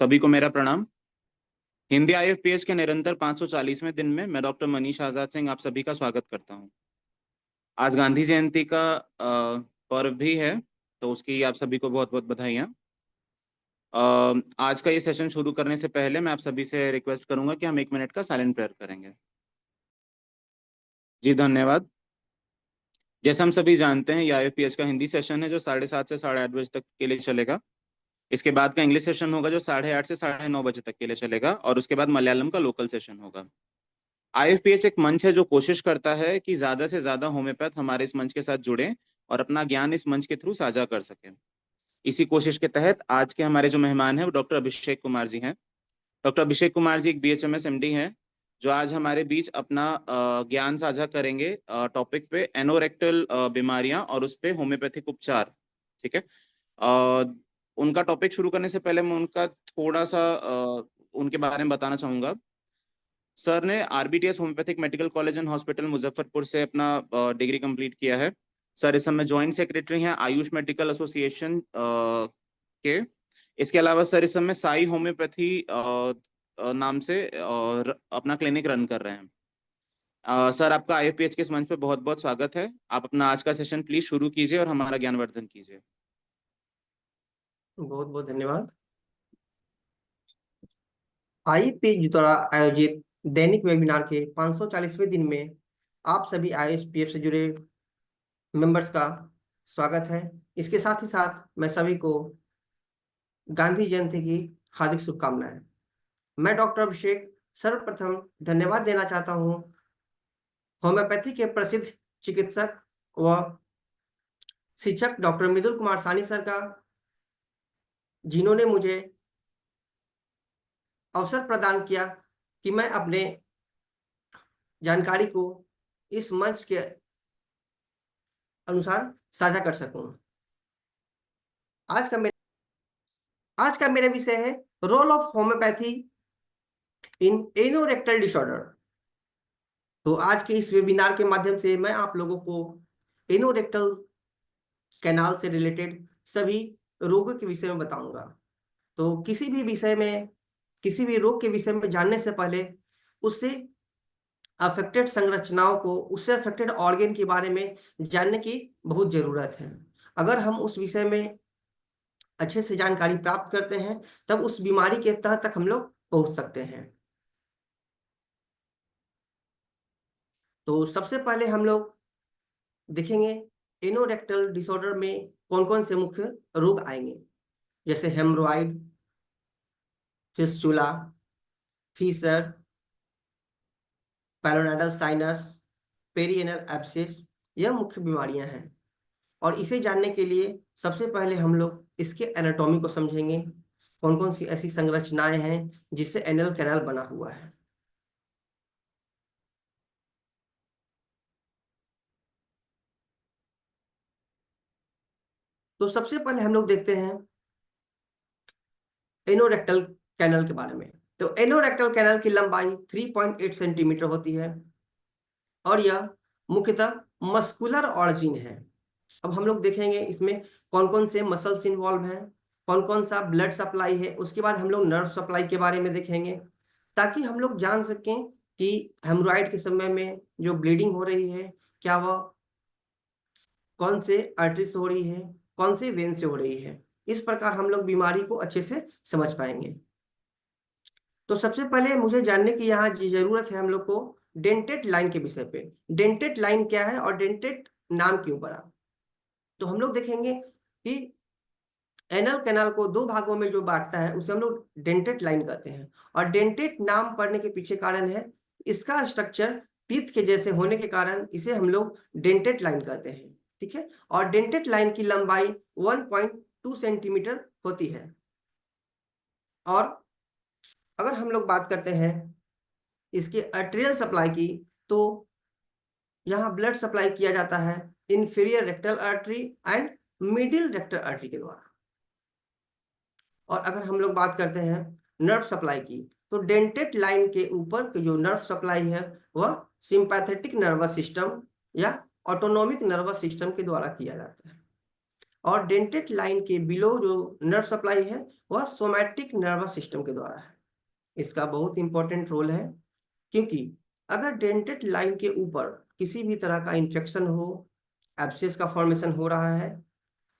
सभी को मेरा प्रणाम। हिंदी आईएफपीएच के निरंतर 540वें दिन में मैं डॉक्टर मनीष आजाद सिंह आप सभी का स्वागत करता हूं। आज गांधी जयंती का पर्व भी है, तो उसकी आप सभी को बहुत बहुत बधाइयां। आज का ये सेशन शुरू करने से पहले मैं आप सभी से रिक्वेस्ट करूंगा कि हम 1 मिनट का साइलेंट प्रेयर करेंगे। जी धन्यवाद। जैसे हम सभी जानते हैं, ये आईएफपीएच का हिंदी सेशन है जो 7:30 से 8:30 बजे तक के लिए चलेगा। इसके बाद का इंग्लिश सेशन होगा जो 8:30 से 9:30 बजे तक के लिए चलेगा, और उसके बाद मलयालम का लोकल सेशन होगा। आईएफपीएच एक मंच है जो कोशिश करता है कि ज्यादा से ज्यादा होम्योपैथ हमारे इस मंच के साथ जुड़े और अपना ज्ञान इस मंच के थ्रू साझा कर सके। इसी कोशिश के तहत आज के हमारे जो मेहमान हैं वो डॉक्टर अभिषेक कुमार जी हैं। डॉक्टर अभिषेक कुमार जी एक बीएचएमएस एमडी हैं जो आज हमारे बीच अपना ज्ञान साझा करेंगे टॉपिक पे एनोरेक्टल बीमारियां और उस पे होम्योपैथिक उपचार। ठीक है। उनका टॉपिक शुरू करने से पहले मैं उनका थोड़ा सा उनके बारे में बताना चाहूंगा। सर ने RBTS homeopathic medical college and hospital Muzaffarpur से अपना डिग्री कंप्लीट किया है। सर इस समय जॉइंट सेक्रेटरी हैं आयुष मेडिकल एसोसिएशन के। इसके अलावा सर इस समय साई होम्योपैथी नाम से अपना क्लिनिक रन कर रहे हैं। सर आपका आईएफपीएच के इस मंच पे बहुत बहुत स्वागत है। आप अपना आज का सेशन प्लीज शुरू कीजिए और हमारा ज्ञानवर्धन कीजिए। बहुत बहुत धन्यवाद। आईएफपीएच द्वारा आयोजित दैनिक वेबिनार के 540वें दिन में आप सभी आईएफपीएच से जुड़े मेंबर्स का स्वागत है। इसके साथ ही साथ मैं सभी को गांधी जयंती की हार्दिक शुभकामनाएं। मैं डॉक्टर अभिषेक सर्वप्रथम धन्यवाद देना चाहता हूं होम्योपैथी के प्रसिद्ध चिकित्सक व शिक्षक डॉक्टर मृदुल कुमार सानी सर का, जिन्होंने मुझे अवसर प्रदान किया कि मैं अपने जानकारी को इस मंच के अनुसार साझा कर सकूं। आज का मेरा विषय है role of homeopathy in anorectal disorder. तो आज के इस वेबिनार के माध्यम से मैं आप लोगों को एनोरेक्टल कैनाल से रिलेटेड सभी रोगों के विषय में बताऊंगा। तो किसी भी रोग के विषय में जानने से पहले उससे अफेक्टेड संरचनाओं को, उससे अफेक्टेड ऑर्गन के बारे में जानने की बहुत जरूरत है। अगर हम उस विषय में अच्छे से जानकारी प्राप्त करते हैं तब उस बीमारी के तह तक हम लोग पहुंच सकते हैं। तो सबसे पहले हम लोग देखेंगे एनोरेक्टल डिसऑर्डर में कौन कौन से मुख्य रोग आएंगे, जैसे haemorrhoid, fistula, fissure, pilonidal sinus, perianal abscess. यह मुख्य बीमारियां हैं और इसे जानने के लिए सबसे पहले हम लोग इसके एनाटॉमी को समझेंगे। कौन कौन सी ऐसी संरचनाएं हैं जिससे एनल कैनाल बना हुआ है। तो सबसे पहले हम लोग देखते हैं एनोरेक्टल कैनल के बारे में। तो एनोरेक्टल कैनल की लंबाई 3.8 सेंटीमीटर होती है और यह मुख्यतः मस्कुलर ऑरिजिन है। अब हम लोग देखेंगे इसमें कौन कौन से मसल्स इन्वॉल्व हैं, कौन कौन सा ब्लड सप्लाई है। उसके बाद हम लोग नर्व सप्लाई के बारे में देखेंगे ताकि हम लोग जान सकें कि हेमोरॉइड के समय में जो ब्लीडिंग हो रही है क्या वह कौन से आर्टरी से हो रही है, कौन से वेन से हो रही है। इस प्रकार हम लोग बीमारी को अच्छे से समझ पाएंगे। तो सबसे पहले मुझे जानने की यहाँ जरूरत है हम लोग को डेंटेड लाइन के विषय पे। डेंटेड लाइन क्या है और डेंटेड नाम क्यों पड़ा। तो हम लोग देखेंगे कि एनल कैनाल को दो भागों में जो बांटता है उसे हम लोग डेंटेड लाइन कहते हैं। और डेंटेड नाम पड़ने के पीछे कारण है इसका स्ट्रक्चर टीथ के जैसे होने के कारण इसे हम लोग डेंटेड लाइन कहते हैं। ठीक है। और डेंटेड लाइन की लंबाई 1.2 सेंटीमीटर होती है। और अगर हम लोग बात करते हैं इसके आर्टेरियल सप्लाई की, तो यहाँ ब्लड सप्लाई किया जाता है inferior rectal artery and middle rectal artery के द्वारा। और अगर हम लोग बात करते हैं नर्व सप्लाई की, तो डेंटेड लाइन के ऊपर की जो नर्व सप्लाई है वह सिंपैथेटिक नर्वस सिस्टम या ऑटोनोमिक नर्वस सिस्टम के द्वारा किया जाता है। और डेंटेड लाइन के बिलो जो नर्व सप्लाई है वह सोमैटिक नर्वस सिस्टम के द्वारा है। इसका बहुत इंपॉर्टेंट रोल है, क्योंकि अगर डेंटेड लाइन के ऊपर किसी भी तरह का इंफेक्शन हो, एब्सेस का फॉर्मेशन हो रहा है,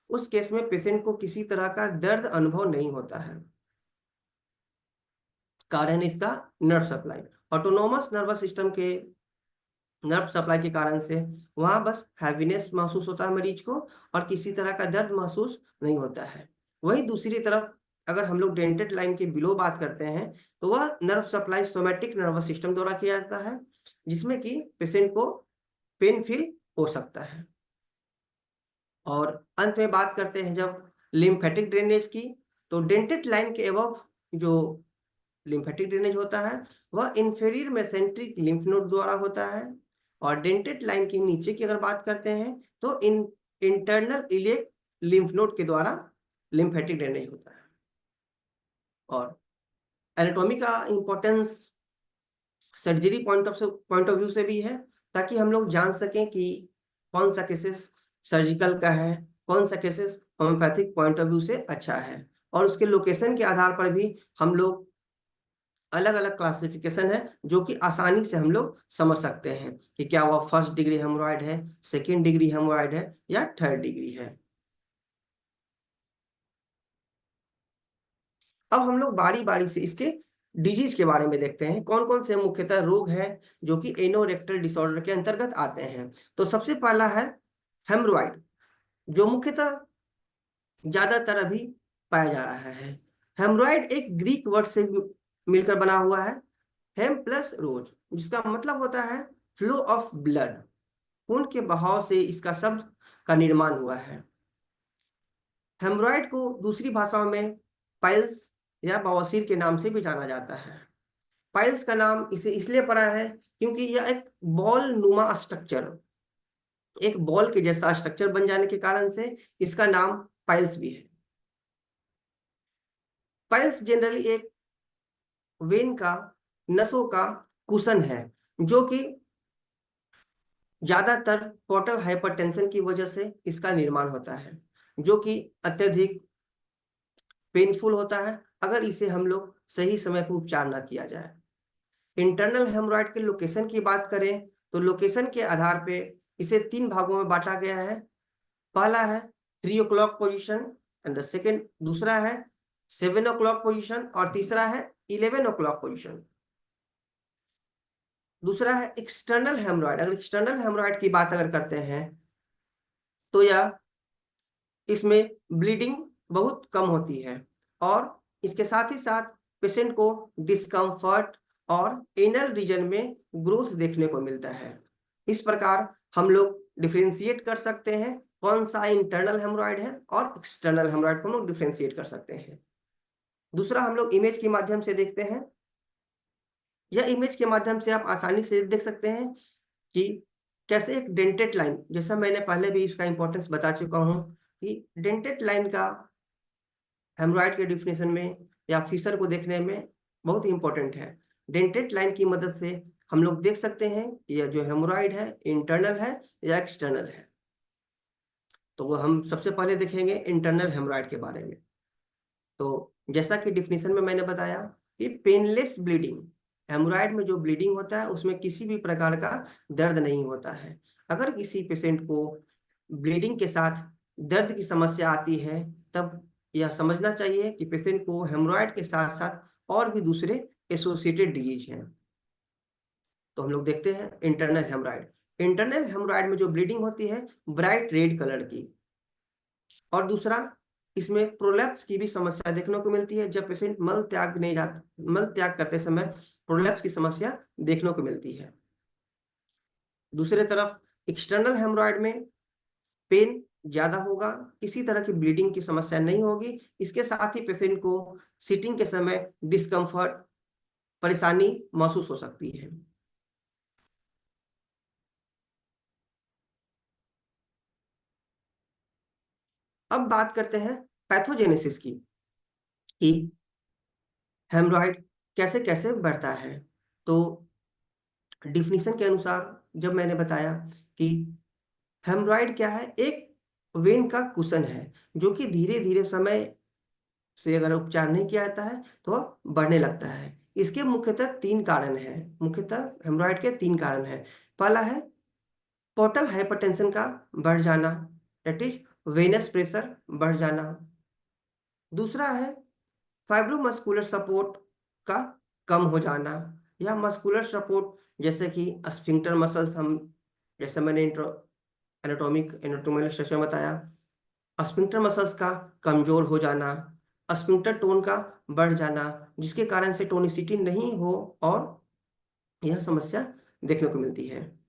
उस केस में पेशेंट को किसी तरह का दर्द अनुभव नहीं होता है। कारण इसका nerve supply, autonomous nervous system के नर्व सप्लाई के कारण से वहां बस हैवीनेस महसूस होता है मरीज को, और किसी तरह का दर्द महसूस नहीं होता है। वहीं दूसरी तरफ अगर हम लोग डेंटेड लाइन के बिलो बात करते हैं, तो वह nerve supply somatic nervous system द्वारा किया जाता है, जिसमें कि पेशेंट को पेन फील हो सकता है। और अंत में बात करते हैं जब लिम्फेटिक ड्रेनेज की, तो डेंटेड लाइन के एबव जो लिम्फेटिक ड्रेनेज होता है वह इंफेरियर मेसेंट्रिक लिम्फ नोड द्वारा होता है, और डेंटेड लाइन के नीचे की अगर बात करते हैं तो इंटरनल इलियक लिम्फ नोड के द्वारा लिम्फेटिक ड्रेनेज होता है। और एनाटॉमी का importance surgery point of view से भी है, ताकि हम लोग जान सकें कि कौन सा केसेस सर्जिकल का है, कौन सा cases homeopathic point of view से अच्छा है, और उसके लोकेशन के आधार पर भी हम लोग अलग अलग क्लासिफिकेशन है जो कि आसानी से हम लोग समझ सकते हैं कि क्या वह फर्स्ट डिग्री हेमोरॉइड है, सेकेंड डिग्री हेमोरॉइड है, या थर्ड डिग्री है। अब हम लोग बारी बारी से इसके डिजीज के बारे में देखते हैं, कौन कौन से मुख्यतः रोग हैं जो कि एनोरेक्टल डिसऑर्डर के अंतर्गत आते हैं। तो सबसे पहला है हेमरोइड, जो मुख्यतः ज्यादातर अभी पाया जा रहा है। हेमरोइड एक ग्रीक वर्ड से मिलकर बना हुआ है, हेम प्लस रोज, जिसका मतलब होता है फ्लो ऑफ ब्लड, खून के बहाव से इसका शब्द का निर्माण हुआ है। हेमरोइड को दूसरी भाषाओं में पाइल्स या बवासीर के नाम से भी जाना जाता है। पाइल्स का नाम इसे इसलिए पड़ा है क्योंकि यह एक बॉल नुमा स्ट्रक्चर, एक बॉल के जैसा स्ट्रक्चर बन जाने के कारण से इसका नाम पाइल्स भी है। पाइल्स जनरली एक वेन का, नसों का कुशन है, जो कि ज्यादातर पोर्टल हाइपरटेंशन की वजह से इसका निर्माण होता है, जो कि अत्यधिक पेनफुल होता है अगर इसे हम लोग सही समय पर उपचार ना किया जाए। इंटरनल हेमोरॉइड के लोकेशन की बात करें तो लोकेशन के आधार पे इसे 3 भागों में बांटा गया है। पहला है 3 o'clock position, and the second, दूसरा है 7 o'clock पोजीशन, और तीसरा है 11 o'clock पोजीशन। दूसरा है एक्सटर्नल हेमोरॉइड। अगर एक्सटर्नल हेमोरॉइड की बात अगर करते हैं तो यह, इसमें ब्लीडिंग बहुत कम होती है, और इसके साथ ही साथ पेशेंट को डिस्कम्फर्ट और एनल रीजन में ग्रोथ देखने को मिलता है। इस प्रकार हम लोग डिफरेंशिएट कर सकते हैं कौन सा इंटरनल हेमोरॉइड है, और एक्सटर्नल हेमोरॉइड को हम लोग डिफरेंशिएट कर सकते हैं। दूसरा हम लोग इमेज के माध्यम से देखते हैं। यह इमेज के माध्यम से आप आसानी से देख सकते हैं कि कैसे एक डेंटेड लाइन, जैसा मैंने पहले भी इसका इंपॉर्टेंस बता चुका हूं कि डेंटेड लाइन का हेमोरॉइड के डिफिनेशन में या फिशर को देखने में बहुत इंपॉर्टेंट है। डेंटेड लाइन की मदद से हम लोग देख सकते हैं कि यह जो हेमोरॉइड है इंटरनल है या एक्सटर्नल है। तो वो हम सबसे पहले देखेंगे इंटरनल हेमोरॉइड के बारे में। तो जैसा कि डिफिनेशन में मैंने बताया कि पेनलेस ब्लीडिंग, हेमोरॉइड में जो ब्लीडिंग होता है उसमें किसी भी प्रकार का दर्द नहीं होता है। अगर किसी पेशेंट को ब्लीडिंग के साथ दर्द की समस्या आती है, तब यह समझना चाहिए कि पेशेंट को हेमोरॉइड के साथ साथ और भी दूसरे एसोसिएटेड डिजीज हैं। तो हम लोग देखते हैं इंटरनल हेमोरॉइड। इंटरनल हेमोरॉइड में जो ब्लीडिंग होती है ब्राइट रेड कलर की, और दूसरा इसमें प्रोलैप्स की भी समस्या देखने को मिलती है। जब पेशेंट मल त्याग नहीं जाता, मल त्याग करते समय प्रोलैप्स की समस्या देखने को मिलती है। दूसरे तरफ एक्सटर्नल हेमोरॉइड में पेन ज्यादा होगा, किसी तरह की ब्लीडिंग की समस्या नहीं होगी। इसके साथ ही पेशेंट को सीटिंग के समय डिस्कम्फर्ट, परेशानी महसूस हो सकती है। अब बात करते हैं पैथोजेनेसिस की, कि हेमोरॉइड कैसे कैसे बढ़ता है। तो डिफिनीशन के अनुसार जब मैंने बताया कि हेमोरॉइड क्या है, एक वेन का कुशन है जो कि धीरे धीरे समय से अगर उपचार नहीं किया जाता है तो वह बढ़ने लगता है। इसके मुख्यतः 3 कारण हैं। मुख्यतः हेमोरॉइड के 3 कारण हैं। पहला है पोर्टल हाइपरटेंशन का बढ़ जाना, दैट इज वेनस प्रेशर बढ़ जाना। दूसरा है फाइब्रोमस्कुलर सपोर्ट का कम हो जाना, या मस्कुलर सपोर्ट जैसे कि स्फिंक्टर मसल्स, हम जैसे मैंने एनाटोमिकल सेशन में बताया, स्फिंक्टर मसल्स का कमजोर हो जाना, स्फिंक्टर टोन का बढ़ जाना, जिसके कारण से टोनिसिटी नहीं हो और यह समस्या देखने को मिलती है।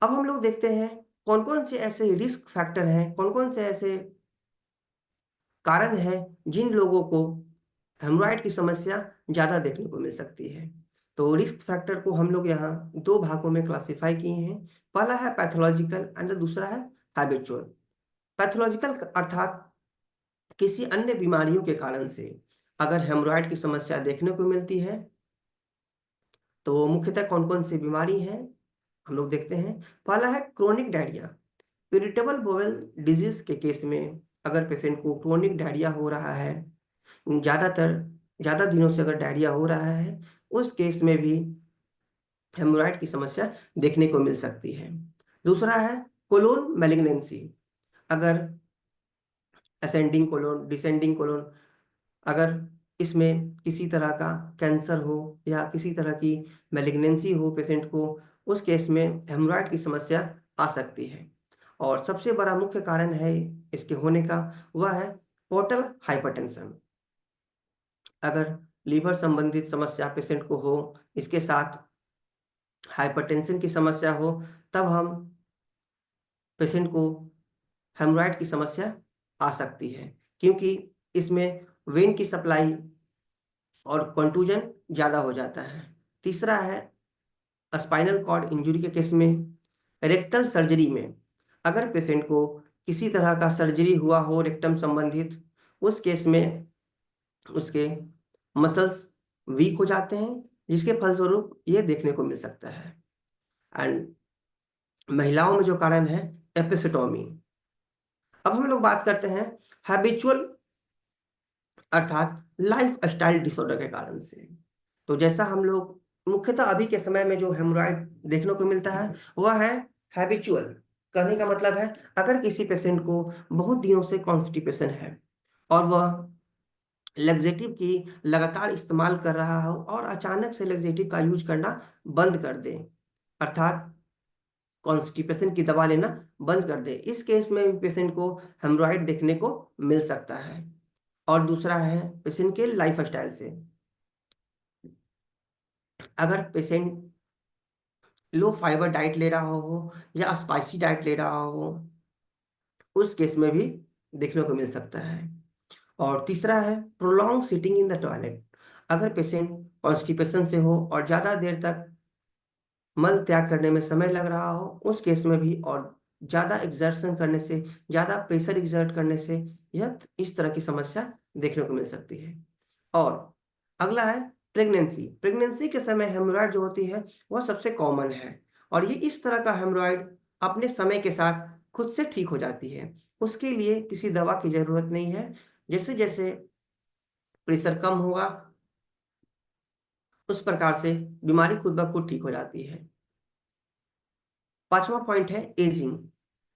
अब हम लोग देखते हैं कौन कौन से ऐसे रिस्क फैक्टर हैं, कौन कौन से ऐसे कारण है जिन लोगों को हेमोराइड की समस्या ज्यादा देखने को मिल सकती है। तो रिस्क फैक्टर को हम लोग यहाँ 2 भागों में क्लासिफाई किए हैं। पहला है पैथोलॉजिकल एंड दूसरा है हैबिचुअल। पैथोलॉजिकल अर्थात किसी अन्य बीमारियों के कारण से अगर हेमोराइड की समस्या देखने को मिलती है तो मुख्यतः कौन कौन सी बीमारी है हम लोग देखते हैं। पहला है chronic diarrhoea. Irritable bowel disease के केस में अगर पेशेंट को क्रोनिक डायरिया हो रहा है, ज्यादातर ज्यादा दिनों से अगर डायरिया हो रहा है, उस केस में भी हेमोराइड की समस्या देखने को मिल सकती है। दूसरा है कोलोन मैलिग्नेंसी। अगर असेंडिंग कोलोन, डिसेंडिंग कोलोन, अगर इसमें किसी तरह का कैंसर हो या किसी तरह की मैलिग्नेंसी हो पेशेंट को, उस केस में हेमोराइड की समस्या आ सकती है। और सबसे बड़ा मुख्य कारण है इसके होने का, वह है पोर्टल हाइपरटेंशन। अगर लीवर संबंधित समस्या पेशेंट को हो, इसके साथ हाइपरटेंशन की समस्या हो, तब हम पेशेंट को हेमोराइड की समस्या आ सकती है, क्योंकि इसमें वेन की सप्लाई और कंटूजन ज़्यादा हो जाता है। तीसरा है स्पाइनल कॉर्ड इंजरी के केस में, रेक्टल सर्जरी में अगर पेशेंट को किसी तरह का सर्जरी हुआ हो रेक्टम संबंधित, उस केस में उसके मसल्स वीक हो जाते हैं, जिसके फलस्वरूप ये देखने को मिल सकता है। एंड महिलाओं में जो कारण है एपिसिटोमी। अब हम लोग बात करते हैं हैबिचुअल अर्थात लाइफ स्टाइल डिसऑर्डर के कारण से। तो जैसा हम लोग मुख्यतः अभी के समय में जो हेमोराइड देखने को मिलता है वह है हैबिचुअल। कहने का मतलब है अगर किसी पेशेंट को बहुत दिनों से कॉन्स्टिपेशन है और वह लग्जेटिव की लगातार इस्तेमाल कर रहा हो और अचानक से लग्जेटिव का यूज करना बंद कर दे, अर्थात कॉन्स्टिपेशन की दवा लेना बंद कर दे, इस केस में भी पेशेंट को हेमोराइड देखने को मिल सकता है। और दूसरा है पेशेंट के लाइफ स्टाइल से। अगर पेशेंट लो फाइबर डाइट ले रहा हो या स्पाइसी डाइट ले रहा हो, उस केस में भी देखने को मिल सकता है। और तीसरा है prolong sitting in the toilet. अगर पेशेंट कॉन्स्टिपेशन से हो और ज़्यादा देर तक मल त्याग करने में समय लग रहा हो, उस केस में भी, और ज़्यादा एक्सर्शन करने से, ज़्यादा प्रेशर एक्सर्ट करने से यह इस तरह की समस्या देखने को मिल सकती है। और अगला है प्रेगनेंसी। प्रेगनेंसी के समय हेमोरॉइड जो होती है वह सबसे कॉमन है, और ये इस तरह का हेमोरॉइड अपने समय के साथ खुद से ठीक हो जाती है। उसके लिए किसी दवा की जरूरत नहीं है। जैसे जैसे प्रेशर कम होगा उस प्रकार से बीमारी खुद ब खुद ठीक हो जाती है। पांचवा पॉइंट है एजिंग।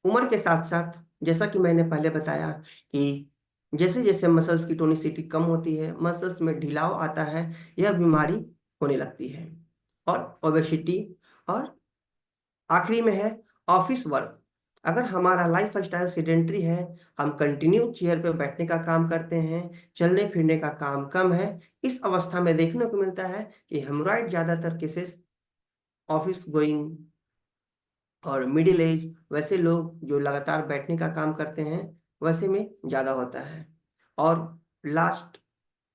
उम्र के साथ साथ, जैसा कि मैंने पहले बताया कि जैसे जैसे मसल्स की टोनिसिटी कम होती है, मसल्स में ढिलाव आता है, यह बीमारी होने लगती है। और ओबेसिटी। और आखिरी में है ऑफिस वर्क। अगर हमारा लाइफ स्टाइल सीडेंट्री है, हम कंटिन्यू चेयर पे बैठने का काम करते हैं, चलने फिरने का काम कम है, इस अवस्था में देखने को मिलता है कि हेमोराइड ज्यादातर केसेस ऑफिस गोइंग और मिडिल एज वैसे लोग जो लगातार बैठने का काम करते हैं वैसे में ज़्यादा होता है। और लास्ट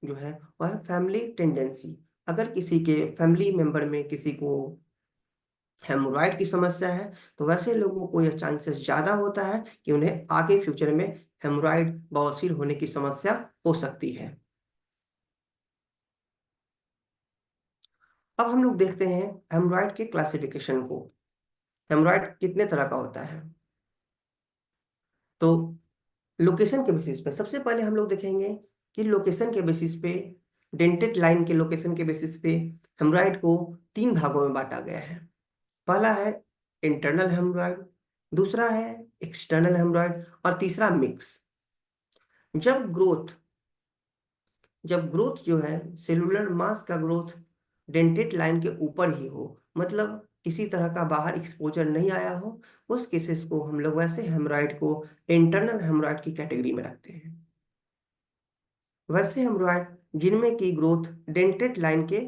जो है वह है फैमिली टेंडेंसी। अगर किसी के फैमिली मेंबर में किसी को हेमोरॉइड की समस्या है तो वैसे लोगों को यह चांसेस ज़्यादा होता है कि उन्हें आगे फ्यूचर में हेमोरॉइड बवासीर होने की समस्या हो सकती है। अब हम लोग देखते हैं हेमोरॉइड के क्लासिफिकेशन को। हेमोरॉइड कितने तरह का होता है। तो लोकेशन के बेसिस पे सबसे पहले हम लोग देखेंगे कि लोकेशन के बेसिस पे, डेंटेड लाइन के लोकेशन के बेसिस पे हेमराइड को 3 भागों में बांटा गया है। पहला है इंटरनल हेमराइड, दूसरा है एक्सटर्नल हेमराइड और तीसरा मिक्स। जब ग्रोथ जो है, सेलुलर मास का ग्रोथ डेंटेड लाइन के ऊपर ही हो, मतलब किसी तरह का बाहर एक्सपोजर नहीं आया हो, उस केसेस को हम लोग वैसे हेमराइड को इंटरनल हेमराइड की कैटेगरी में रखते हैं। वैसे हेमराइड जिनमें की ग्रोथ डेंटेड लाइन के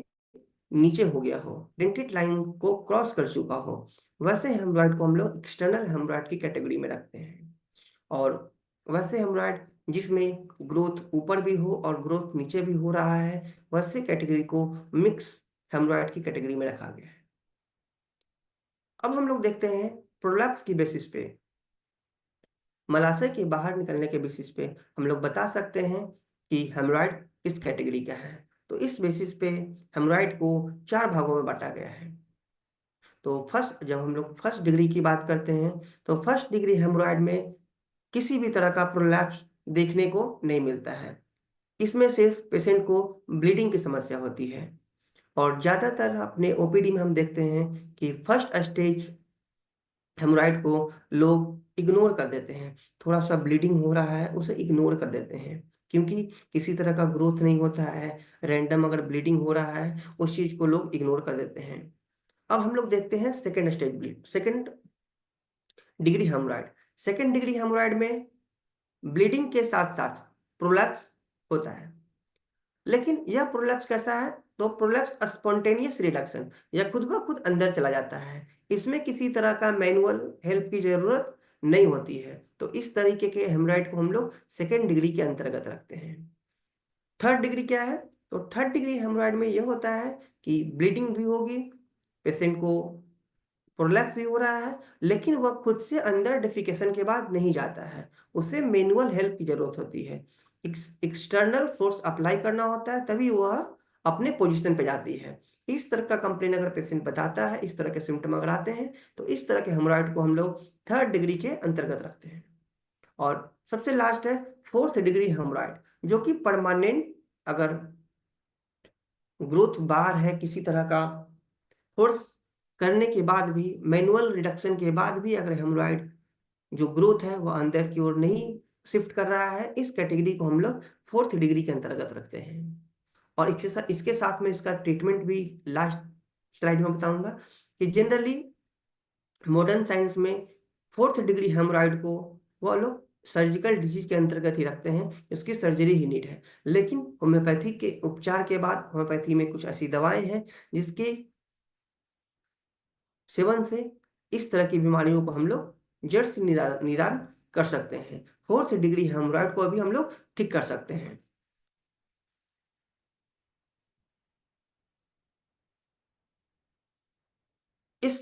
नीचे हो गया हो, डेंटेड लाइन को क्रॉस कर चुका हो, वैसे हेमराइड को हम लोग एक्सटर्नल हेमराइड की कैटेगरी में रखते हैं। और वैसे हेमराइड जिसमें ग्रोथ ऊपर भी हो और ग्रोथ नीचे भी हो रहा है, वैसे कैटेगरी को मिक्स हेमराइड की कैटेगरी में रखा गया है। अब हम लोग देखते हैं प्रोलैप्स की बेसिस पे, मलाशय के बाहर निकलने के बेसिस पे हम लोग बता सकते हैं कि हेमराइड किस कैटेगरी का है। तो इस बेसिस पे हेमराइड को 4 भागों में बांटा गया है। तो जब हम लोग फर्स्ट डिग्री की बात करते हैं, तो फर्स्ट डिग्री हेमराइड में किसी भी तरह का प्रोलैप्स देखने को नहीं मिलता है। इसमें सिर्फ पेशेंट को ब्लीडिंग की समस्या होती है। और ज़्यादातर अपने ओपीडी में हम देखते हैं कि फर्स्ट स्टेज हेमोराइड को लोग इग्नोर कर देते हैं। थोड़ा सा ब्लीडिंग हो रहा है, उसे इग्नोर कर देते हैं, क्योंकि किसी तरह का ग्रोथ नहीं होता है, रैंडम अगर ब्लीडिंग हो रहा है, उस चीज़ को लोग इग्नोर कर देते हैं। अब हम लोग देखते हैं second degree haemorrhoid. Second degree haemorrhoid में ब्लीडिंग के साथ साथ प्रोलैप्स होता है। लेकिन यह प्रोलैप्स कैसा है? तो प्रोलैप्स स्पॉन्टेनियस रिडक्शन, या खुद ब खुद अंदर चला जाता है। इसमें किसी तरह का मैनुअल हेल्प की जरूरत नहीं होती है। तो इस तरीके के हेमराइड को हम लोग सेकेंड डिग्री के अंतर्गत रखते हैं। थर्ड डिग्री क्या है? तो थर्ड डिग्री हेमराइड में यह होता है कि ब्लीडिंग भी होगी, पेशेंट को प्रोलैप्स भी हो रहा है, लेकिन वह खुद से अंदर डेफिकेशन के बाद नहीं जाता है, उसे मैनुअल हेल्प की जरूरत होती है। एक्सटर्नल फोर्स अप्लाई करना होता है, तभी वह अपने पोजीशन पे जाती है। इस तरह का कंप्लेन अगर पेशेंट बताता है, इस तरह के सिम्टम अगर आते हैं, तो इस तरह के हेमोराइड को हम लोग थर्ड डिग्री के अंतर्गत रखते हैं। और सबसे लास्ट है फोर्थ डिग्री हेमोराइड, जो कि परमानेंट, अगर ग्रोथ बार है, किसी तरह का फोर्स करने के बाद भी, मैनुअल रिडक्शन के बाद भी अगर हेमोराइड जो ग्रोथ है वह अंदर की ओर नहीं शिफ्ट कर रहा है, इस कैटेगरी को हम लोग फोर्थ डिग्री के अंतर्गत रखते हैं। और इसके साथ में इसका ट्रीटमेंट भी लास्ट स्लाइड में बताऊंगा कि जनरली मॉडर्न साइंस में फोर्थ डिग्री हेमोराइड को वह लोग सर्जिकल डिजीज के अंतर्गत ही रखते हैं, उसकी सर्जरी ही नीड है। लेकिन होम्योपैथी के उपचार के बाद, होम्योपैथी में कुछ ऐसी दवाएं हैं जिसके सेवन से इस तरह की बीमारियों को हम लोग जड़ से निदान कर सकते हैं। फोर्थ डिग्री हेमोराइड को भी हम लोग ठीक कर सकते हैं। इस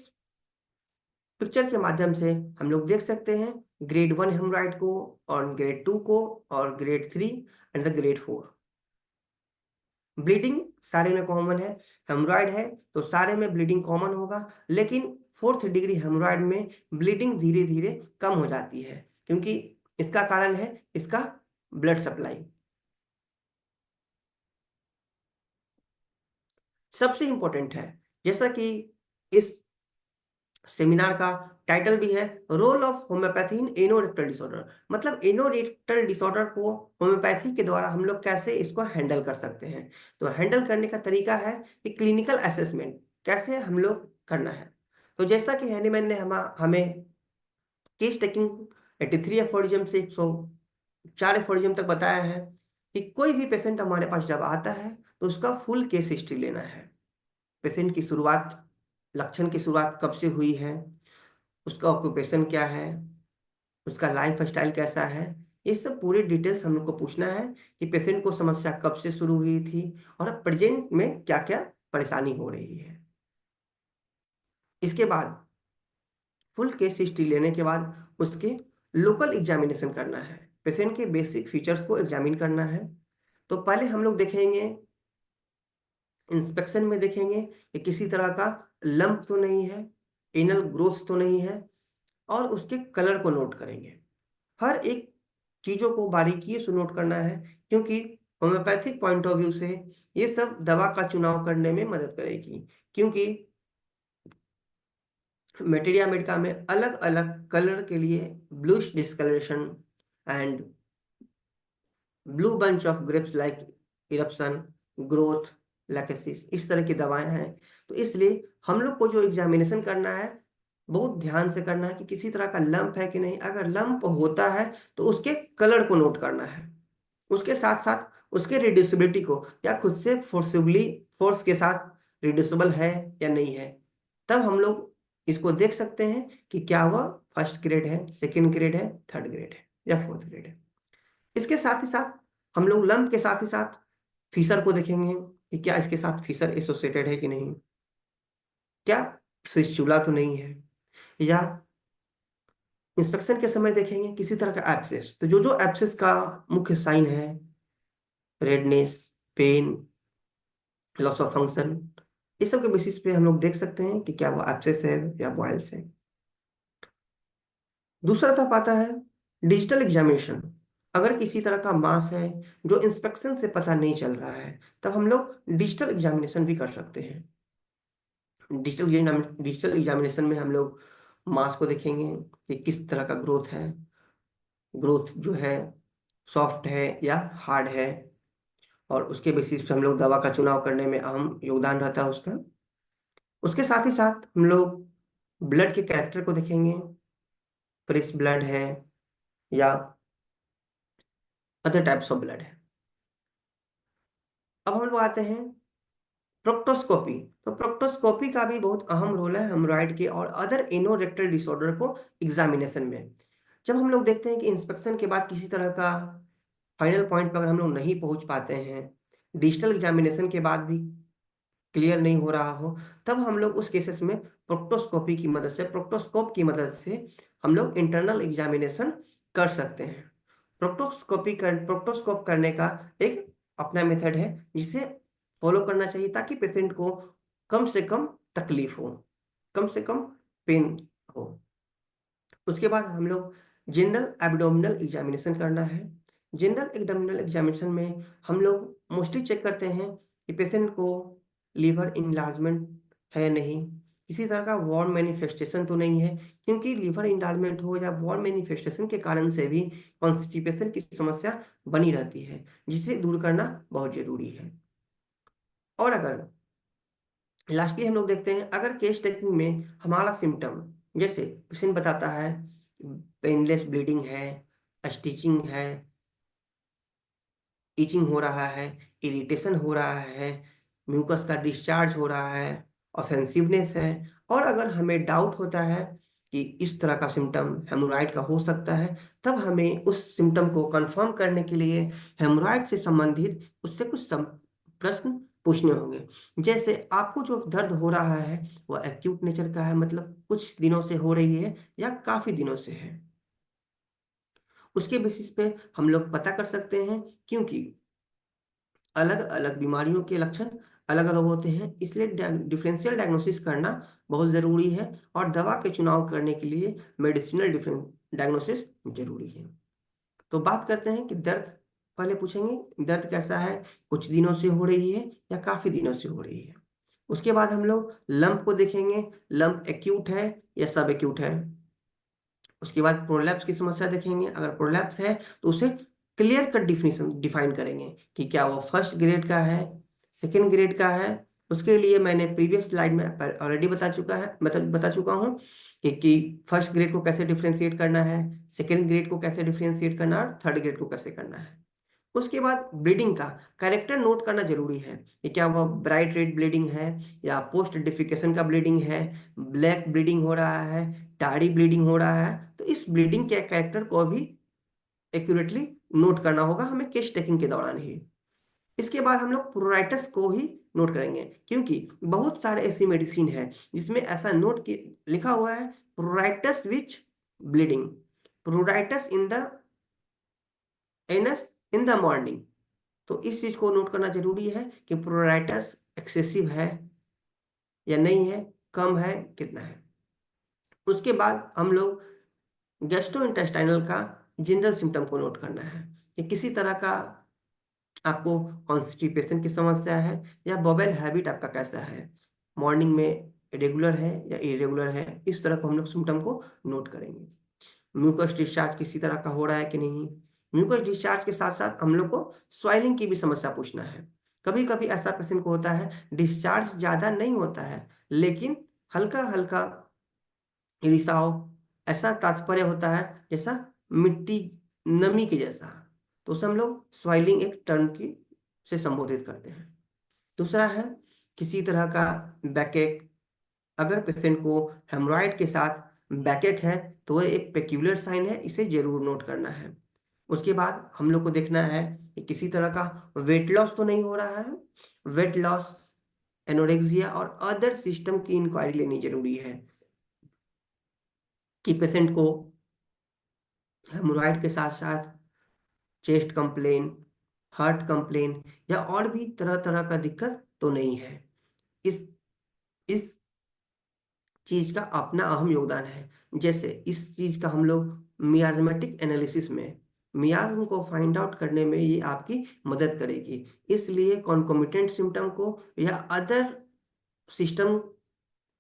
पिक्चर के माध्यम से हम लोग देख सकते हैं ग्रेड 1 हेमोराइड को, और ग्रेड 2 को, और grade 3 and the grade 4। Bleeding सारे में कॉमन है, हेमोराइड है तो सारे में ब्लीडिंग कॉमन होगा। लेकिन फोर्थ डिग्री हेमोराइड में ब्लीडिंग धीरे धीरे कम हो जाती है, क्योंकि इसका कारण है इसका ब्लड सप्लाई। सबसे इंपॉर्टेंट है, जैसा कि इस सेमिनार का टाइटल भी है, role of homeopathy in anorectal disorder, मतलब एनोरेक्टल डिसऑर्डर को होम्योपैथी के द्वारा हम लोग कैसे इसको हैंडल कर सकते हैं। तो हैंडल करने का तरीका है कि क्लिनिकल असेसमेंट कैसे हम लोग करना है। तो जैसा कि हैनीमैन ने हमें केस टेकिंग 83 एफोरिज्म से 104 एफोरिज्म तक बताया है कि कोई भी पेशेंट हमारे पास जब आता है तो उसका फुल केस हिस्ट्री लेना है। पेशेंट की शुरुआत, लक्षण की शुरुआत कब से हुई है, उसका ऑक्यूपेशन क्या है, उसका लाइफ स्टाइल कैसा है, ये सब पूरी डिटेल्स हम लोग को पूछना है कि पेशेंट को समस्या कब से शुरू हुई थी और प्रेजेंट में क्या क्या परेशानी हो रही है। इसके बाद फुल केस हिस्ट्री लेने के बाद उसके लोकल एग्जामिनेशन करना है, पेशेंट के बेसिक फीचर्स को एग्जामिन करना है। तो पहले हम लोग देखेंगे, इंस्पेक्शन में देखेंगे कि किसी तरह का लंप तो नहीं है, एनल ग्रोथ तो नहीं है, और उसके कलर को नोट करेंगे। हर एक चीजों को बारीकी से नोट करना है, क्योंकि होम्योपैथिक पॉइंट ऑफ व्यू से ये सब दवा का चुनाव करने में मदद करेगी। क्योंकि मेटेरिया मेडिका में अलग अलग कलर के लिए bluish discolouration and blue bunch of grapes like eruption, growth, lachesis, इस तरह की दवाएं हैं। तो इसलिए हम लोग को जो एग्जामिनेशन करना है बहुत ध्यान से करना है कि किसी तरह का लंप है कि नहीं। अगर लंप होता है तो उसके कलर को नोट करना है, उसके साथ साथ उसके रिड्यूसिबिलिटी को, क्या खुद से फोर्सिबली फोर्स के साथ रिड्यूसिबल है या नहीं है। तब हम लोग इसको देख सकते हैं कि क्या वह फर्स्ट ग्रेड है, सेकेंड ग्रेड है, थर्ड ग्रेड है या फोर्थ ग्रेड है। इसके साथ ही साथ हम लोग लंप के साथ ही साथ फीसर को देखेंगे कि क्या इसके साथ फीसर एसोसिएटेड है कि नहीं, क्या फिस्चुला तो नहीं है, या इंस्पेक्शन के समय देखेंगे किसी तरह का एब्सेस। तो जो जो एब्सेस का मुख्य साइन है, redness, pain, loss of function, इस सब के बेसिस पे हम लोग देख सकते हैं कि क्या वो एब्सेस है या बॉयल्स है। दूसरा तरफ आता है डिजिटल एग्जामिनेशन। अगर किसी तरह का मास है जो इंस्पेक्शन से पता नहीं चल रहा है, तब हम लोग डिजिटल एग्जामिनेशन भी कर सकते हैं। डिजिटल एग्जामिनेशन में हम लोग मास को देखेंगे कि किस तरह का ग्रोथ है, ग्रोथ जो है सॉफ्ट है या हार्ड है, और उसके बेसिस पे हम लोग दवा का चुनाव करने में अहम योगदान रहता है उसका। उसके साथ ही साथ हम लोग ब्लड के कैरेक्टर को देखेंगे, फ्रेश ब्लड है या अदर टाइप्स ऑफ ब्लड है। अब हम लोग आते हैं प्रोक्टोस्कोपी। तो प्रोक्टोस्कोपी का भी बहुत अहम रोल है हेमोरॉइड के और अदर एनोरेक्टल डिसऑर्डर को एग्जामिनेशन में। जब हम लोग देखते हैं कि इंस्पेक्शन के बाद किसी तरह का फाइनल पॉइंट पर अगर हम लोग नहीं पहुंच पाते हैं, डिजिटल एग्जामिनेशन के बाद भी क्लियर नहीं हो रहा हो, तब हम लोग उस केसेस में प्रोक्टोस्कोपी की मदद से, प्रोक्टोस्कोप की मदद से हम लोग इंटरनल एग्जामिनेशन कर सकते हैं। प्रोक्टोस्कोप करने का एक अपना मेथड है जिसे फॉलो करना चाहिए ताकि पेशेंट को कम से कम तकलीफ हो, कम से कम पेन हो। उसके बाद हम लोग जनरल एब्डोमिनल एग्जामिनेशन करना है। जनरल एब्डोमिनल एग्जामिनेशन में हम लोग मोस्टली चेक करते हैं कि पेशेंट को लीवर इंलार्जमेंट है या नहीं, किसी तरह का वॉर्म मैनिफेस्टेशन तो नहीं है, क्योंकि लीवर इंलार्जमेंट हो या वॉर्म मैनिफेस्टेशन के कारण से भी कॉन्स्टिपेशन की समस्या बनी रहती है, जिसे दूर करना बहुत जरूरी है। और अगर लास्टली हम लोग देखते हैं अगर केस टेकिंग में हमारा सिम्टम, जैसे पेशेंट बताता है पेनलेस ब्लीडिंग है, स्टिचिंग है, इचिंग हो रहा है, इरिटेशन हो रहा है, म्यूकस का डिस्चार्ज हो रहा है, ऑफेंसिवनेस है, और अगर हमें डाउट होता है कि इस तरह का सिम्टम हेमोराइड का हो सकता है, तब हमें उस सिम्टम को कंफर्म करने के लिए हेमोराइड से संबंधित उससे कुछ प्रश्न पूछने होंगे। जैसे आपको जो दर्द हो रहा है वह एक्यूट नेचर का है, मतलब कुछ दिनों से हो रही है या काफी दिनों से है, उसके बेसिस पे हम लोग पता कर सकते हैं। क्योंकि अलग अलग बीमारियों के लक्षण अलग अलग होते हैं, इसलिए डिफरेंशियल डायग्नोसिस करना बहुत ज़रूरी है, और दवा के चुनाव करने के लिए मेडिसिनल डायग्नोसिस जरूरी है। तो बात करते हैं कि दर्द, पहले पूछेंगे दर्द कैसा है, कुछ दिनों से हो रही है या काफ़ी दिनों से हो रही है। उसके बाद हम लोग लंप को देखेंगे, लंप एक्यूट है या सब एक्यूट है। उसके बाद प्रोलैप्स की समस्या देखेंगे, अगर प्रोलैप्स है तो उसे क्लियर कट डिफिनेशन डिफाइन करेंगे कि क्या वो फर्स्ट ग्रेड का है, सेकेंड ग्रेड का है। उसके लिए मैंने प्रीवियस स्लाइड में ऑलरेडी बता चुका हूँ कि फर्स्ट ग्रेड को कैसे डिफ्रेंशिएट करना है, सेकेंड ग्रेड को कैसे डिफ्रेंशिएट करना है, और थर्ड ग्रेड को कैसे करना है। उसके बाद ब्लीडिंग का कैरेक्टर नोट करना जरूरी है कि क्या वह ब्राइट रेड ब्लीडिंग है या पोस्ट डिफिकेशन का ब्लीडिंग है, ब्लैक ब्लीडिंग हो रहा है, टार्डी ब्लीडिंग हो रहा है। तो इस ब्लीडिंग के कैरेक्टर को भी एक्यूरेटली नोट करना होगा हमें केस टेकिंग के दौरान ही। इसके बाद हम लोग प्रोराइटस को ही नोट करेंगे, क्योंकि बहुत सारे ऐसी मेडिसिन है जिसमें ऐसा लिखा हुआ है pruritus which bleeding, pruritus in the anus in the morning. तो इस चीज को नोट करना जरूरी है कि प्रोराइटस एक्सेसिव है या नहीं है, कम है, कितना है। उसके बाद हम लोग गैस्ट्रोइंटेस्टाइनल का जनरल सिम्टम को नोट करना है कि किसी तरह का आपको कॉन्स्टिपेशन की समस्या है या बॉवेल हैबिट आपका कैसा है, मॉर्निंग में रेगुलर है या इरेगुलर है, इस तरह को हम लोग सिम्टम को नोट करेंगे। म्यूकस डिस्चार्ज किसी तरह का हो रहा है कि नहीं। म्यूकस डिस्चार्ज के साथ साथ हम लोग को स्वेलिंग की भी समस्या पूछना है। कभी कभी ऐसा पेशेंट को होता है डिस्चार्ज ज्यादा नहीं होता है लेकिन हल्का हल्का रिसाव, ऐसा तात्पर्य होता है जैसा मिट्टी नमी के जैसा, तो उसे हम लोग स्वेलिंग एक टर्म की से संबोधित करते हैं। दूसरा है किसी तरह का बैकएक, अगर पेशेंट को हेमरॉइड के साथ बैकएक है तो वह एक पेक्यूलर साइन है, इसे जरूर नोट करना है। उसके बाद हम लोग को देखना है कि किसी तरह का वेट लॉस तो नहीं हो रहा है। वेट लॉस, एनोरेक्सिया और अदर सिस्टम की इंक्वायरी लेनी जरूरी है कि पेशेंट को हेमरॉइड के साथ साथ चेस्ट कंप्लेन, हार्ट कंप्लेन या और भी तरह तरह का दिक्कत तो नहीं है। इस चीज का अपना अहम योगदान है। जैसे इस चीज का हम लोग मियाज्मेटिक एनालिसिस में मियाज्म को फाइंड आउट करने में ये आपकी मदद करेगी। इसलिए कॉन्कोमिटेंट सिम्टम को या अदर सिस्टम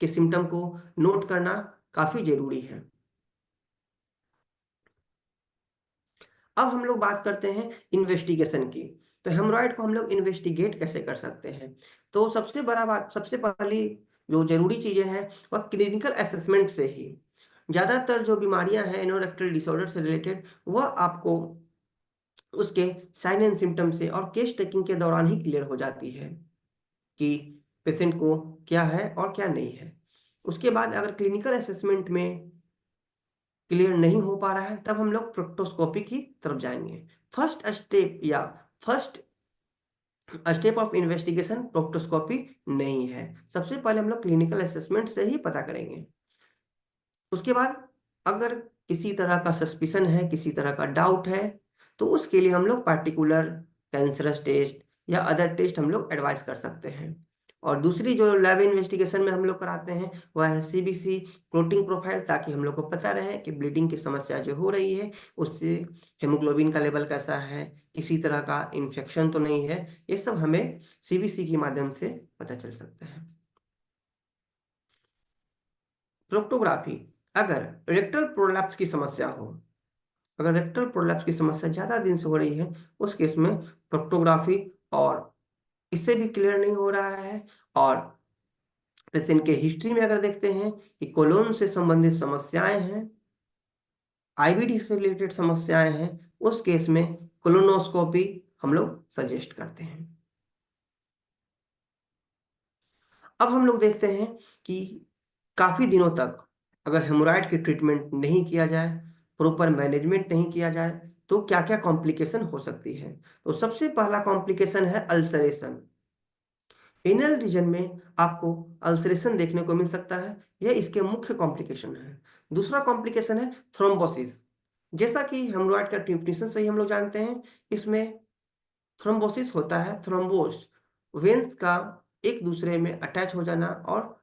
के सिम्टम को नोट करना काफी जरूरी है। अब हम लोग बात करते हैं इन्वेस्टिगेशन की। तो हेमरॉइड को हम लोग इन्वेस्टिगेट कैसे कर सकते हैं। तो सबसे बड़ा बात, सबसे पहली जो जरूरी चीजें हैं वह क्लिनिकल असेसमेंट से ही। ज्यादातर जो बीमारियां हैं एनोरेक्टल डिसऑर्डर से रिलेटेड, वह आपको उसके साइन एंड सिम्टम से और केस टेकिंग के दौरान ही क्लियर हो जाती है कि पेशेंट को क्या है और क्या नहीं है। उसके बाद अगर क्लिनिकल असेसमेंट में क्लियर नहीं हो पा रहा है तब हम लोग प्रोक्टोस्कोपी की तरफ जाएंगे। फर्स्ट स्टेप या first step of investigation proctoscopy नहीं है। सबसे पहले हम लोग क्लिनिकल असेसमेंट से ही पता करेंगे। उसके बाद अगर किसी तरह का सस्पिशन है, किसी तरह का डाउट है, तो उसके लिए हम लोग पार्टिकुलर कैंसरस टेस्ट या अदर टेस्ट हम लोग एडवाइस कर सकते हैं। और दूसरी जो लैब इन्वेस्टिगेशन में हम लोग कराते हैं वह है सीबीसी क्लोटिंग प्रोफाइल, ताकि हम लोग को पता रहे कि ब्लीडिंग की समस्या जो हो रही है उससे हेमोग्लोबिन का लेवल कैसा है, किसी तरह का इन्फेक्शन तो नहीं है। ये सब हमें सीबीसी के माध्यम से पता चल सकता है। प्रोक्टोग्राफी, अगर रेक्टल प्रोलैप्स की समस्या हो, अगर रेक्टल प्रोलैप्स की समस्या ज्यादा दिन से हो रही है, उस केस में प्रोक्टोग्राफी और इससे भी क्लियर नहीं हो रहा है और पेशेंट के हिस्ट्री में अगर देखते हैं कि कोलोन से संबंधित समस्याएं हैं, आईबीडी से रिलेटेड समस्याएं हैं, उस केस में कोलोनोस्कोपी हम लोग सजेस्ट करते हैं। अब हम लोग देखते हैं कि काफी दिनों तक अगर हेमोराइड की ट्रीटमेंट नहीं किया जाए, प्रॉपर मैनेजमेंट नहीं किया जाए, तो क्या क्या कॉम्प्लिकेशन हो सकती है। तो सबसे पहला कॉम्प्लिकेशन है अल्सरेशन। एनल रीजन में आपको अल्सरेशन देखने को मिल सकता है, यह इसके मुख्य कॉम्प्लिकेशन है। दूसरा कॉम्प्लिकेशन है थ्रोम्बोसिस। जैसा कि हेमोरॉइड का डेफिनेशन से ही हम लोग जानते हैं, इसमें थ्रोम्बोसिस होता है, थ्रोम्बोस वेन्स का एक दूसरे में अटैच हो जाना और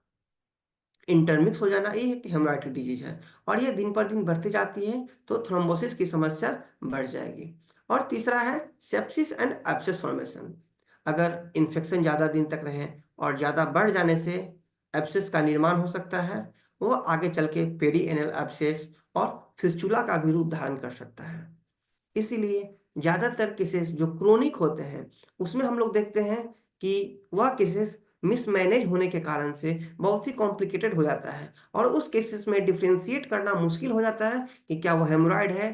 इंटरमिक्स हो जाना, ये एक हेमोराइड की डिजीज है और ये दिन पर दिन बढ़ती जाती है तो थ्रोम्बोसिस की समस्या बढ़ जाएगी। और तीसरा है सेप्सिस एंड एब्सेस फॉर्मेशन। अगर इन्फेक्शन ज़्यादा दिन तक रहे और ज़्यादा बढ़ जाने से एब्सेस का निर्माण हो सकता है, वो आगे चल के पेरीएनल एब्सेस और फिस्चुला का भी रूप धारण कर सकता है। इसीलिए ज़्यादातर केसेस जो क्रोनिक होते हैं उसमें हम लोग देखते हैं कि वह केसेस मिसमैनेज होने के कारण से बहुत ही कॉम्प्लिकेटेड हो जाता है और उस केसेस में डिफ्रेंशिएट करना मुश्किल हो जाता है कि क्या वह हेमोरॉइड है,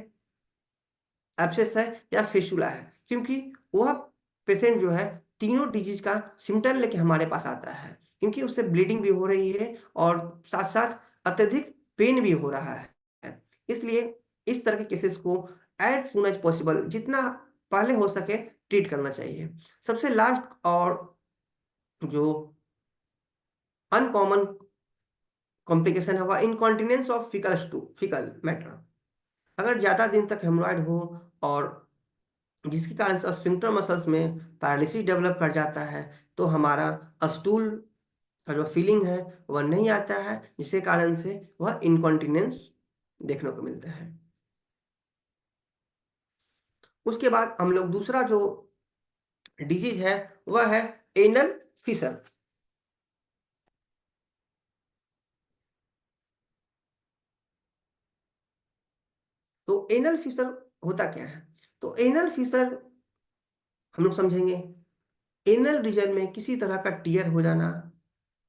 एब्सेस है या फिस्टुला है, क्योंकि वह पेशेंट जो है तीनों डिजीज का सिम्टम लेके हमारे पास आता है, क्योंकि उससे ब्लीडिंग भी हो रही है और साथ साथ अत्यधिक पेन भी हो रहा है। इसलिए इस तरह के केसेस को एज सुन एज पॉसिबल, जितना पहले हो सके, ट्रीट करना चाहिए। सबसे लास्ट और जो अनकॉमन कॉम्प्लिकेशन है वह इनकॉन्टिनेंस ऑफ फीकल मैटर। अगर ज्यादा दिन तक हेमोरॉइड हो और जिसके कारण से स्फिंक्टर मसल्स में पैरालिसिस डेवलप कर जाता है, तो हमारा स्टूल का जो फीलिंग है वह नहीं आता है, जिसके कारण से वह इनकॉन्टिनेंस देखने को मिलता है। उसके बाद हम लोग दूसरा जो डिजीज है वह है एनल फिशर। तो एनल फिशर होता क्या है? तो एनल फिशर हम लोग समझेंगे, एनल रीजन में किसी तरह का टीयर हो जाना,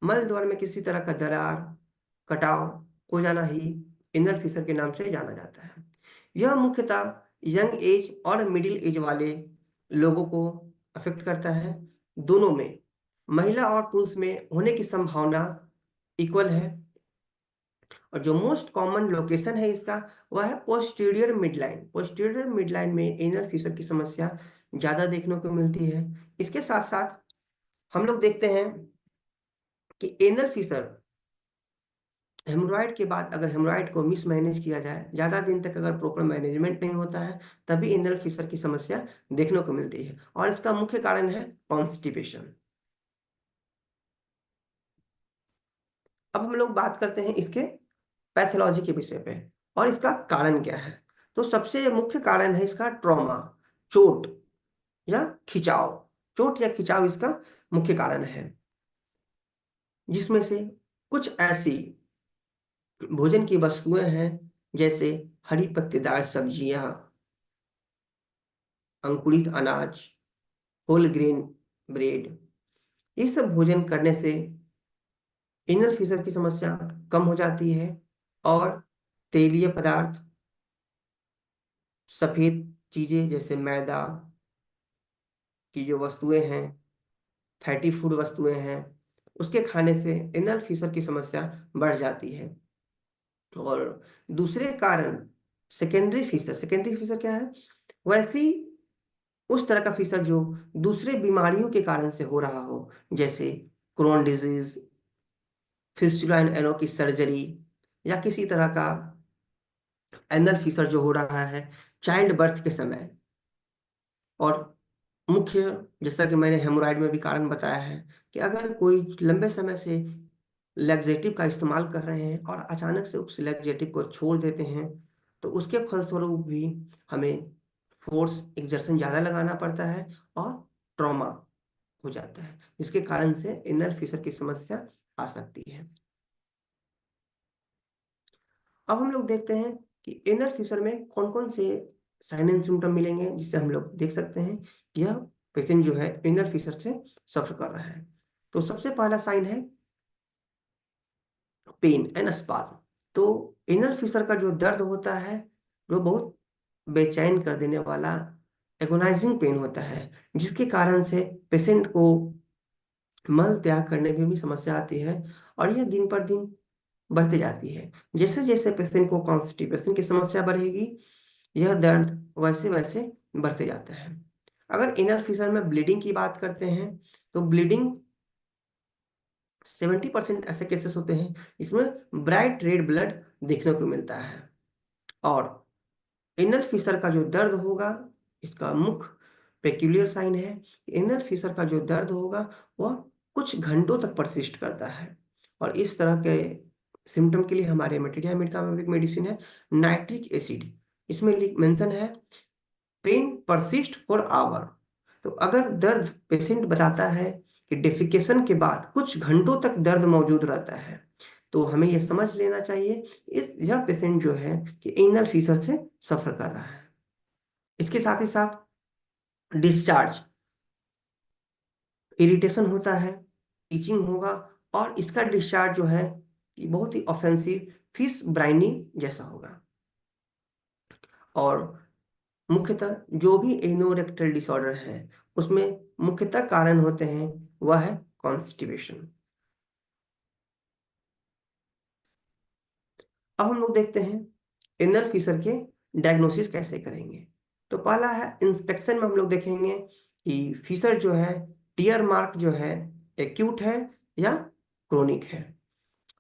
मल द्वार में किसी तरह का दरार, कटाव हो जाना ही एनल फिशर के नाम से जाना जाता है। यह मुख्यतः यंग एज और मिडिल एज वाले लोगों को अफेक्ट करता है। दोनों में, महिला और पुरुष में होने की संभावना इक्वल है। और जो मोस्ट कॉमन लोकेशन है इसका वह है पोस्टीरियर मिडलाइन। पोस्टीरियर मिडलाइन में एनल फिशर की समस्या ज्यादा देखने को मिलती है। इसके साथ साथ हम लोग देखते हैं कि एनल फिशर हेमोरॉइड के बाद, अगर हेमोरॉइड को मिसमैनेज किया जाए, ज्यादा दिन तक अगर प्रॉपर मैनेजमेंट नहीं होता है, तभी एनल फिशर की समस्या देखने को मिलती है। और इसका मुख्य कारण है कॉन्स्टिपेशन। अब हम लोग बात करते हैं इसके पैथोलॉजी के विषय पे और इसका कारण क्या है। तो सबसे मुख्य कारण है इसका ट्रॉमा, चोट या खिंचाव। चोट या खिंचाव इसका मुख्य कारण है, जिसमें से कुछ ऐसी भोजन की वस्तुएं हैं जैसे हरी पत्तेदार सब्जियां, अंकुरित अनाज, होल ग्रेन ब्रेड, ये सब भोजन करने से एनल फिशर की समस्या कम हो जाती है। और तेलीय पदार्थ, सफेद चीजें जैसे मैदा की जो वस्तुएं हैं, फैटी फूड वस्तुएं हैं, उसके खाने से एनल फिशर की समस्या बढ़ जाती है। और दूसरे कारण सेकेंडरी फिशर। सेकेंडरी फिशर क्या है? वैसी उस तरह का फिशर जो दूसरे बीमारियों के कारण से हो रहा हो, जैसे क्रोन डिजीज, फिस्टुला एंड एनो की सर्जरी, या किसी तरह का एनल फिशर जो हो रहा है चाइल्ड बर्थ के समय। और मुख्य, जैसा कि मैंने हेमोरॉइड में भी कारण बताया है, कि अगर कोई लंबे समय से लैक्सेटिव का इस्तेमाल कर रहे हैं और अचानक से उस लैक्सेटिव को छोड़ देते हैं, तो उसके फलस्वरूप भी हमें फोर्स एक्सर्शन ज़्यादा लगाना पड़ता है और ट्रॉमा हो जाता है, जिसके कारण से एनल फिशर की समस्या आ सकती है। अब हम लोग देखते हैं कि एनल फिशर में कौन कौन से साइन एंड सिम्टम मिलेंगे, जिससे हम लोग देख सकते हैं कि यह पेशेंट जो है एनल फिशर से सफर कर रहा है। तो सबसे पहला साइन है पेन एंड स्पाज्म। तो एनल फिशर का जो दर्द होता है वो बहुत बेचैन कर देने वाला एगोनाइजिंग पेन होता है, जिसके कारण से पेशेंट को मल त्याग करने में भी समस्या आती है। और यह दिन पर दिन बढ़ती जाती है। जैसे जैसे पेशेंट को कॉन्स्टिपेशन की समस्या बढ़ेगी, यह दर्द वैसे वैसे बढ़ते जाता है। अगर एनल फिशर में ब्लीडिंग की बात करते हैं, तो ब्लीडिंग 70% ऐसे केसेस होते हैं इसमें ब्राइट रेड ब्लड देखने को मिलता है। और एनल फिशर का जो दर्द होगा, इसका मुख्य पेक्यूलियर साइन है कि एनल फिशर का जो दर्द होगा वह कुछ घंटों तक परसिस्ट करता है। और इस तरह के सिम्टम के लिए हमारे मटेरिया मेड का एक मेडिसिन है नाइट्रिक एसिड। इसमें मेंशन है पेन परसिस्ट फॉर आवर। तो अगर दर्द पेशेंट बताता है कि डेफिकेशन के बाद कुछ घंटों तक दर्द मौजूद रहता है, तो हमें यह समझ लेना चाहिए यह पेशेंट जो है कि एनल फिशर से सफर कर रहा है। इसके साथ ही साथ डिस्चार्ज, इरिटेशन होता है, ईचिंग होगा, और इसका डिस्चार्ज जो है कि बहुत ही ऑफेंसिव फिश ब्राइनी जैसा होगा। और मुख्यतः जो भी एनोरेक्टल डिसऑर्डर है उसमें मुख्यतः कारण होते हैं वह है कॉन्स्टिपेशन। अब हम लोग देखते हैं एनल फिशर के डायग्नोसिस कैसे करेंगे। तो पहला है इंस्पेक्शन में हम लोग देखेंगे कि फिशर जो है, टीयर मार्क जो है एक्यूट है या क्रोनिक है।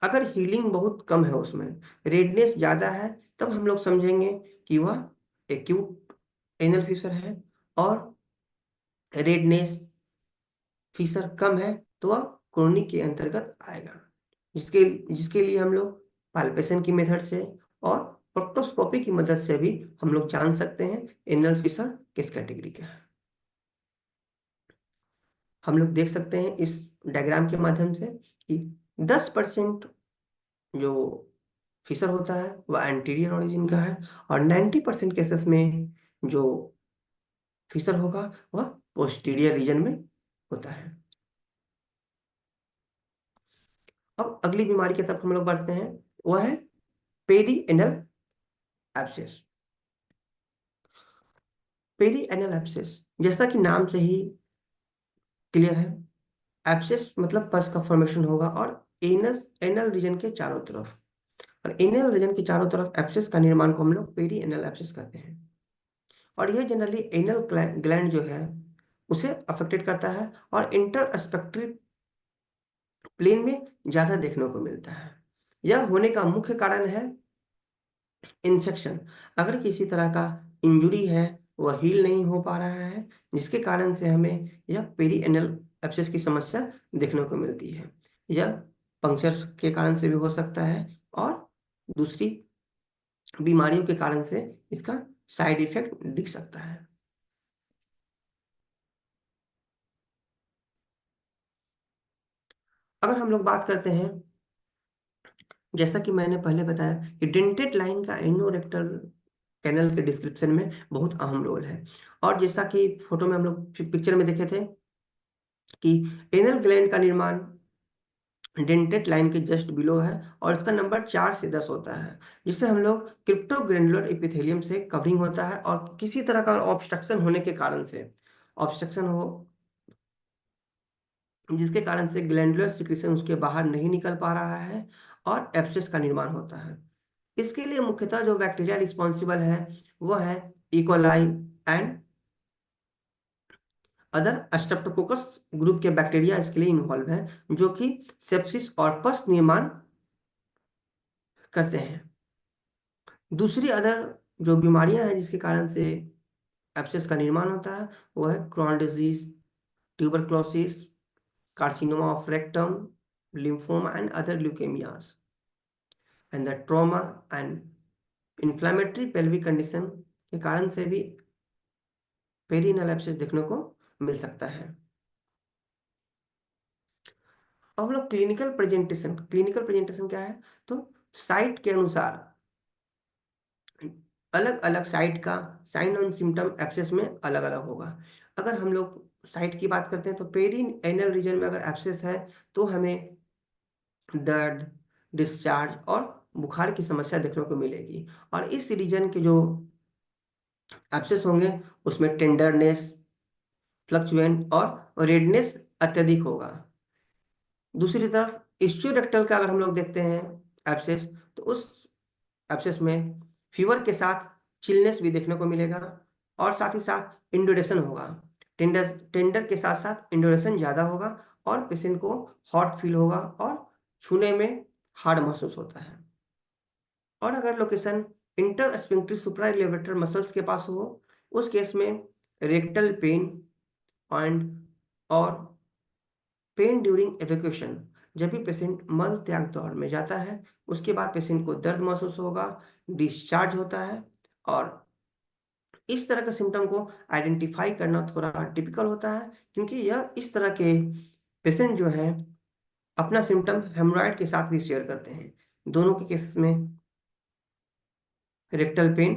अगर हीलिंग बहुत कम है, उसमें रेडनेस ज्यादा है, तब हम लोग समझेंगे कि वह एक्यूट एनल फिशर है। और रेडनेस फीसर कम है तो वह क्रोनिक के अंतर्गत आएगा, जिसके जिसके लिए हम लोग पाल्पेशन की मेथड से और प्रोक्टोस्कोपी की मदद से भी हम लोग जान सकते हैं एनल फिशर किस कैटेगरी का है। हम लोग देख सकते हैं इस डायग्राम के माध्यम से कि 10% जो फिशर होता है वह एंटीरियर ओरिजिन का है, और 90% केसेस में जो फिशर होगा वह पोस्टीरियर रीजन में होता है। अब अगली बीमारी की तरफ हम लोग बढ़ते हैं, वह है पेरिएनल एब्सेस। पेरिएनल एब्सेस जैसा कि नाम से ही क्लियर है, एब्सेस मतलब पस का फॉर्मेशन होगा और एनस एनल रीजन के चारों तरफ, और एनल रीजन के चारों तरफ एब्सेस का निर्माण को हम लोग पेरिएनल एब्सेस कहते हैं। और यह जनरली एनल ग्लैंड जो है उसे अफेक्टेड करता है और इंटरस्पेक्टरी प्लेन में ज्यादा देखने को मिलता है। यह होने का मुख्य कारण है इन्फेक्शन। अगर किसी तरह का इंजुरी है वह हील नहीं हो पा रहा है, जिसके कारण से हमें यह पेरिएनल एब्सेस की समस्या देखने को मिलती है। यह पंक्चर के कारण से भी हो सकता है और दूसरी बीमारियों के कारण से इसका साइड इफेक्ट दिख सकता है। अगर हम लोग बात करते हैं, जैसा कि मैंने पहले बताया कि डेंटेड लाइन का एनोरेक्टल कैनल के डिस्क्रिप्शन में बहुत अहम रोल है। और जैसा कि फोटो में हम लोग पिक्चर में देखे थे कि एनल ग्लैंड का निर्माण डेंटेड लाइन के जस्ट बिलो है और इसका नंबर 4 से 10 होता है, जिससे हम लोग क्रिप्टोग्रेनुलर एपिथेलियम से कवरिंग होता है, और किसी तरह का ऑब्स्ट्रक्शन होने के कारण से ऑब्स्ट्रक्शन हो जिसके कारण से ग्लैंडुलर सिक्रीशन उसके बाहर नहीं निकल पा रहा है और एब्सेस का निर्माण होता है। इसके लिए मुख्यतः जो बैक्टीरिया रिस्पॉन्सिबल है वो है E coli and other Streptococcus group के बैक्टीरिया इसके लिए इन्वॉल्व है, जो कि सेप्सिस और पस निर्माण करते हैं। दूसरी अदर जो बीमारियां हैं जिसके कारण से एब्सेस का निर्माण होता है वो है Crohn disease, tuberculosis, carcinoma of rectum, lymphoma and other leukaemias, and the trauma and inflammatory pelvic condition के कारण से भी पेरिनल एब्सेस देखने को मिल सकता है। अब हम लोग क्लिनिकल प्रेजेंटेशन क्या है, तो साइट के अनुसार अलग अलग साइट का साइन और सिम्टम एब्सेस में अलग अलग होगा। अगर हम लोग साइट की बात करते हैं तो पेरिन एनल रीजन में अगर एब्सेस है तो हमें दर्द, डिस्चार्ज और बुखार की समस्या देखने को मिलेगी, और इस रीजन के जो एब्सेस होंगे उसमें टेंडरनेस, फ्लक्चुएंट और रेडनेस अत्यधिक होगा। दूसरी तरफ इस्च्यूरेक्टल का अगर हम लोग देखते हैं एब्सेस, तो उस एब्सेस में फीवर के साथ चिलनेस भी देखने को मिलेगा, और साथ ही साथ इंडोरेशन होगा। टेंडर टेंडर के साथ साथ इंडोरेशन ज़्यादा होगा और पेशेंट को हॉट फील होगा और छूने में हार्ड महसूस होता है। और अगर लोकेशन इंटर स्फिंक्टर सुप्राइलेवेटर मसल्स के पास हो, उस केस में रेक्टल पेन एंड और पेन ड्यूरिंग एवैक्यूएशन, जब भी पेशेंट मल त्याग दौर में जाता है उसके बाद पेशेंट को दर्द महसूस होगा, डिस्चार्ज होता है, और इस तरह के सिम्टम को आइडेंटिफाई करना थोड़ा टिपिकल होता है, क्योंकि यह इस तरह के पेशेंट जो है अपना सिम्टम हेमोरॉइड के साथ भी शेयर करते हैं। दोनों के केसेस में रेक्टल पेन,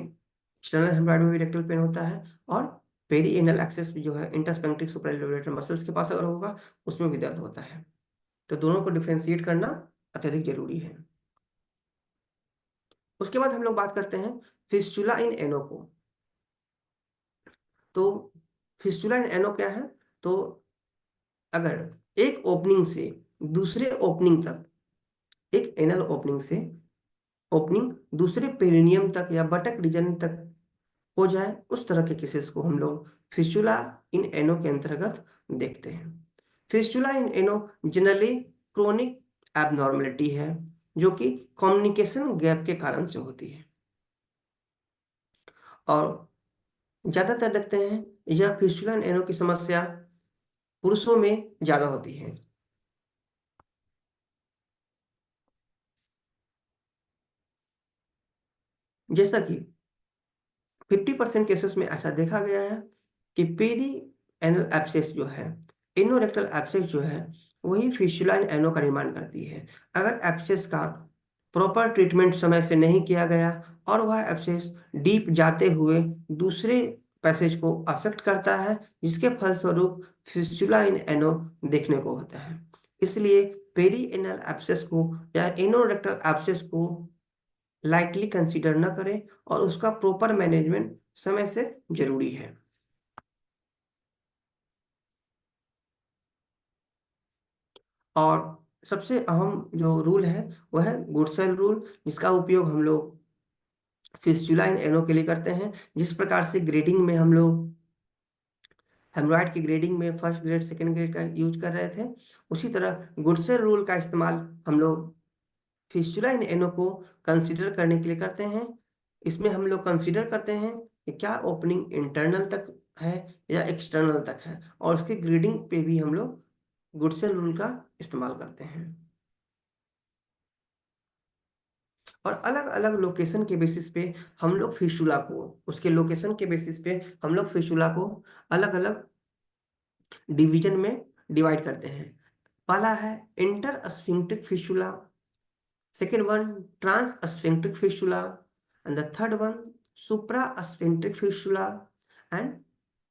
एक्सटर्नल हेमोरॉइड में भी रेक्टल पेन होता है, और पेरीएनल एक्सेस भी जो है इंटरस्पेंक्टिक सुप्रालेवेटर मसल्स के पास अगर होगा उसमें भी दर्द होता है। तो दोनों को डिफ्रेंशिएट करना अत्यधिक जरूरी है। उसके बाद हम लोग बात करते हैं फिस्टुला इन एनो को। तो फिस्टुला इन एनो क्या है, तो अगर एक ओपनिंग से दूसरे ओपनिंग तक, एक एनल ओपनिंग से ओपनिंग दूसरे पेरिनियम तक या बटक रीजन तक हो जाए, उस तरह के केसेस को हम लोग फिस्टुला इन एनो के अंतर्गत देखते हैं। फिस्टुला इन एनो जनरली क्रोनिक एबनॉर्मेलिटी है जो कि कम्युनिकेशन गैप के कारण से होती है, और ज्यादातर देखते हैं यह फिस्टुला इन एनो की समस्या पुरुषों में ज्यादा होती है। जैसा कि 50% केसेस में ऐसा देखा गया है कि पेरी एनल एब्सेस जो है, एनोरेक्टल एब्सेस जो है, वही फिस्टुला इन एनो का निर्माण करती है। अगर एब्सेस का प्रॉपर ट्रीटमेंट समय से नहीं किया गया और वह एब्सेस डीप जाते हुए दूसरे पैसेज को अफेक्ट करता है, जिसके फलस्वरूप फिस्टुला इन एनो देखने को होता है। इसलिए पेरी एनल एब्सेस को या एनोरेक्टल एब्सेस को लाइटली कंसीडर न करें और उसका प्रॉपर मैनेजमेंट समय से जरूरी है। और सबसे अहम जो रूल है वह है गुडसेल रूल, जिसका उपयोग हम लोग फिस्टुला इन एनो के लिए करते हैं। जिस प्रकार से ग्रेडिंग में हम लोग हेमरॉइड की ग्रेडिंग में फर्स्ट ग्रेड सेकेंड ग्रेड का यूज कर रहे थे, उसी तरह गुडसेल रूल का इस्तेमाल हम लोग फिस्टुला इन एनो को कंसीडर करने के लिए करते हैं। इसमें हम लोग कंसीडर करते हैं कि क्या ओपनिंग इंटरनल तक है या एक्सटर्नल तक है, और उसके ग्रेडिंग पे भी हम लोग गुडसेल रूल का इस्तेमाल करते हैं। और अलग अलग लोकेशन के बेसिस पे हम लोग फिस्टुला को, उसके लोकेशन के बेसिस पे हम लोग फिस्टुला को अलग अलग डिवीजन में डिवाइड करते हैं। पहला है inter sphincteric fistula, second one trans-sphincteric fistula, and the third one supra-sphincteric fistula and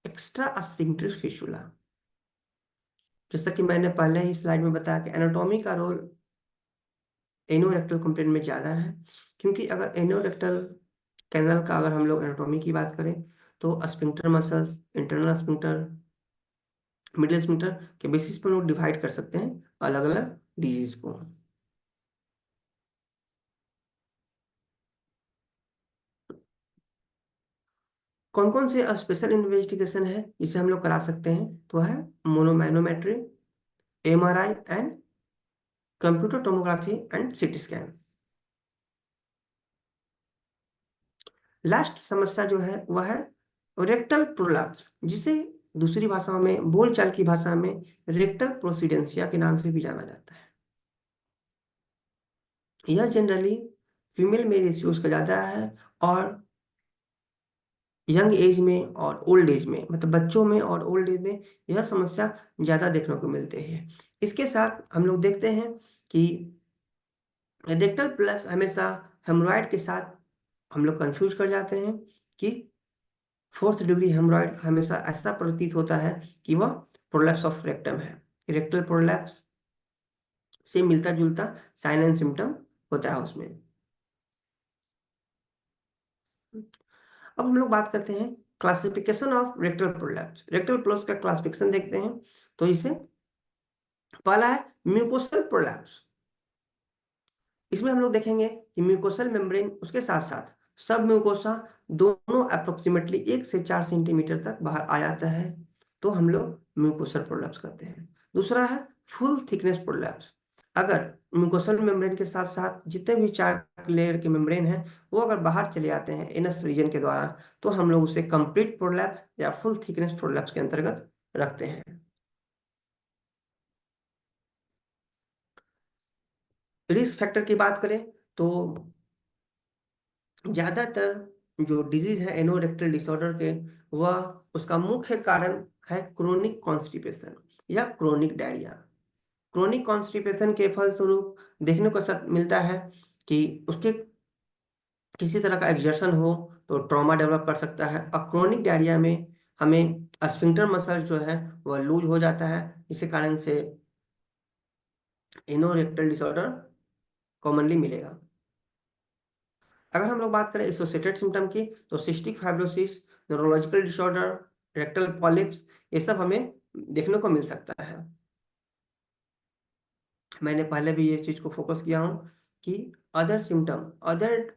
extra-sphincteric fistula। जैसा कि मैंने पहले ही स्लाइड में बताया कि एनाटॉमी का रोल एनोरेक्टल कंप्लेंट में ज़्यादा है, क्योंकि अगर एनोरेक्टल कैनल का अगर हम लोग एनाटॉमी की बात करें तो sphincter muscles, internal sphincter, middle sphincter के बेसिस पर लोग डिवाइड कर सकते हैं अलग अलग डिजीज को। कौन कौन से स्पेशल इन्वेस्टिगेशन है जिसे हम लोग करा सकते हैं, तो है monomanometry, MRI and computer tomography and CT scan. Last समस्या जो है वह है रेक्टल प्रोलैप्स, जिसे दूसरी भाषाओं में, बोलचाल की भाषा में रेक्टल प्रोसीडेंसिया के नाम से भी जाना जाता है। यह जनरली फीमेल में रेशियोज का ज्यादा है और यंग एज में और ओल्ड एज में, मतलब बच्चों में और ओल्ड एज में यह समस्या ज्यादा देखने को मिलते हैं। इसके साथ हम लोग देखते हैं कि रेक्टल प्लस हमेशा हेमरॉइड के साथ हम लोग कंफ्यूज कर जाते हैं कि फोर्थ डिग्री हेमरॉइड हमेशा ऐसा प्रतीत होता है कि वह प्रोलैप्स ऑफ रेक्टम है। रेक्टल प्रोलैप्स से मिलता जुलता साइन एंड सिम्टम होता है उसमें। अब हम लोग बात करते हैं classification of rectal prolapse. Rectal prolapse का क्लासिफिकेशन देखते हैं तो इसे पहला है म्यूकोसल प्रोलैप्स। इसमें हम लोग देखेंगे कि म्यूकोसल मेम्ब्रेन उसके साथ साथ सब म्यूकोसा दोनों अप्रोक्सीमेटली 1 से 4 सेंटीमीटर तक बाहर आ जाता है, तो हम लोग म्यूकोसल प्रोलैप्स करते हैं। दूसरा है फुल थिकनेस प्रोलैप्स। अगर म्यूकोसल मेम्ब्रेन के साथ साथ जितने भी 4 लेयर के मेम्ब्रेन हैं वो अगर बाहर चले जाते हैं एनस रीजन के द्वारा, तो हम लोग उसे कंप्लीट प्रोलैप्स या फुल थिकनेस प्रोलैप्स के अंतर्गत रखते हैं। रिस्क फैक्टर की बात करें तो ज्यादातर जो डिजीज है एनोरेक्टल डिसऑर्डर के, वह उसका मुख्य कारण है क्रोनिक कॉन्स्टिपेशन या क्रोनिक डायरिया। क्रोनिक कॉन्स्टिपेशन के फलस्वरूप देखने को सब मिलता है कि उसके किसी तरह का एक्सर्शन हो तो ट्रॉमा डेवलप कर सकता है। और क्रोनिक डायरिया में हमें स्फिंक्टर मसल जो है वह लूज हो जाता है, इसी कारण से एनोरेक्टल डिसऑर्डर कॉमनली मिलेगा। अगर हम लोग बात करें एसोसिएटेड सिम्टम की, तो cystic fibrosis, neurological disorder, rectal polyps, ये सब हमें देखने को मिल सकता है। मैंने पहले भी ये चीज को फोकस किया हूँ कि अदर सिम्टम, अदर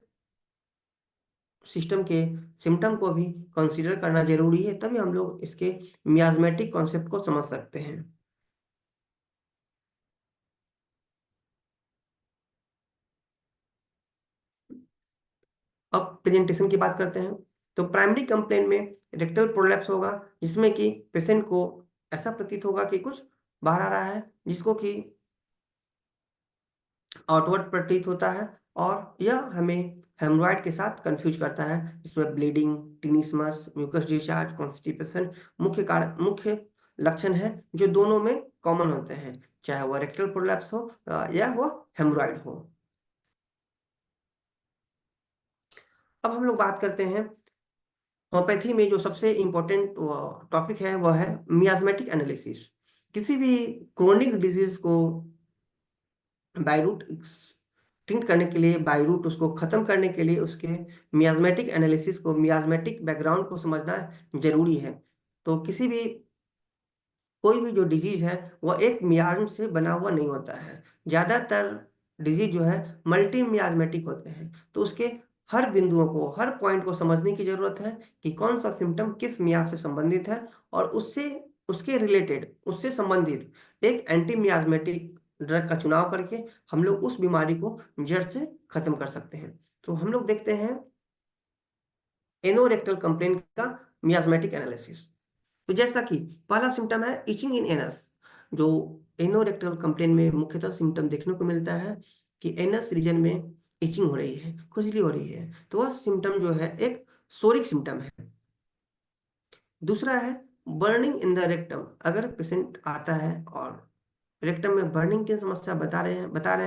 सिस्टम के सिम्टम को भी कंसीडर करना जरूरी है, तभी हम लोग इसके मियाज्मेटिक कॉन्सेप्ट को समझ सकते हैं। अब प्रेजेंटेशन की बात करते हैं तो प्राइमरी कंप्लेन में रेक्टल प्रोलैप्स होगा, जिसमें कि पेशेंट को ऐसा प्रतीत होगा कि कुछ बाहर आ रहा है, जिसको कि आउटवर्ड प्रतीत होता है, और यह हमें हेमरॉइड के साथ कंफ्यूज करता है, जिसमें ब्लीडिंग, टिनिसमस, म्यूकस डिस्चार्ज, कॉन्स्टिपेशन मुख्य लक्षण है जो दोनों में कॉमन होते हैं, चाहे वो रेक्टल प्रोलैप्स हो या वो हेमरॉइड हो। अब हम लोग बात करते हैं होम्योपैथी में जो सबसे इम्पोर्टेंट टॉपिक है वह है मियाज्मेटिक एनालिसिस। किसी भी क्रोनिक डिजीज को बायरूट ट्रीट करने के लिए, बायरूट उसको खत्म करने के लिए उसके मियाज्मेटिक एनालिसिस को, मियाज्मेटिक बैकग्राउंड को समझना जरूरी है। तो किसी भी कोई भी जो डिजीज है वह एक मियाज्म से बना हुआ नहीं होता है। ज्यादातर डिजीज जो है मल्टी मियाज्मेटिक होते हैं। तो उसके हर बिंदुओं को, हर पॉइंट को समझने की जरूरत है कि कौन सा सिम्टम किस मियाज से संबंधित है, और उससे उसके रिलेटेड, उससे संबंधित एक एंटी मियाज्मेटिक ड्रग का चुनाव करके हम लोग उस बीमारी को जड़ से खत्म कर सकते हैं। तो हम लोग देखते हैं एनोरेक्टल कंप्लेन का मियाज्मेटिक एनालिसिस। तो जैसा कि पहला सिम्टम है इचिंग इन एनस। जो एनोरेक्टल कंप्लेन में मुख्यतः सिम्टम देखने को मिलता है कि एनस रीजन में इचिंग हो रही है, खुजली हो रही है, तो वह सिम्टम जो है एक सोरिक सिम्टम है। दूसरा है बर्निंग इन द रेक्टम। अगर पेशेंट आता है और रेक्टम में बर्निंग की समस्या बता रहे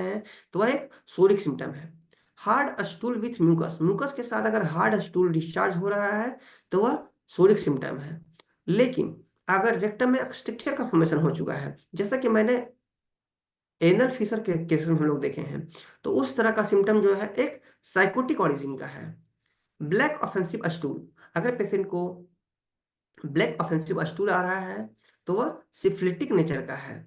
हैं तो वह एक सोरिक सिम्टम है। Hard stool with mucus, mucus के साथ अगर हार्ड स्टूल डिस्चार्ज हो रहा है तो वह सोरिक सिम्टम है। लेकिन अगर रेक्टम में स्ट्रक्चर का फॉर्मेशन हो चुका है, जैसा कि मैंने एनल फिशर के केसेस में हम लोग देखे हैं, तो उस तरह का सिम्टम जो है एक साइकोटिक ऑरिजिन का है। ब्लैक ऑफेंसिव स्टूल, अगर पेशेंट को ब्लैक ऑफेंसिव स्टूल आ रहा है तो वह सिफिलिटिक नेचर का है।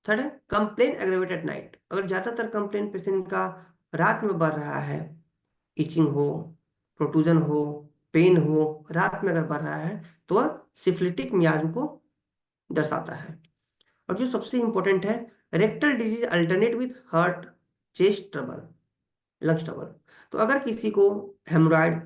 थर्ड है कंप्लेन एग्रेवेटेड नाइट। अगर ज्यादातर कंप्लेन पेशेंट का रात में बढ़ रहा है, इचिंग हो, प्रोट्रूजन हो, पेन हो, रात में अगर बढ़ रहा है तो वह सिफिलिटिक मियाज्म को दर्शाता है। और जो सबसे इंपॉर्टेंट है rectal disease alternate with heart, chest trouble, lungs trouble. तो अगर किसी को haemorrhoid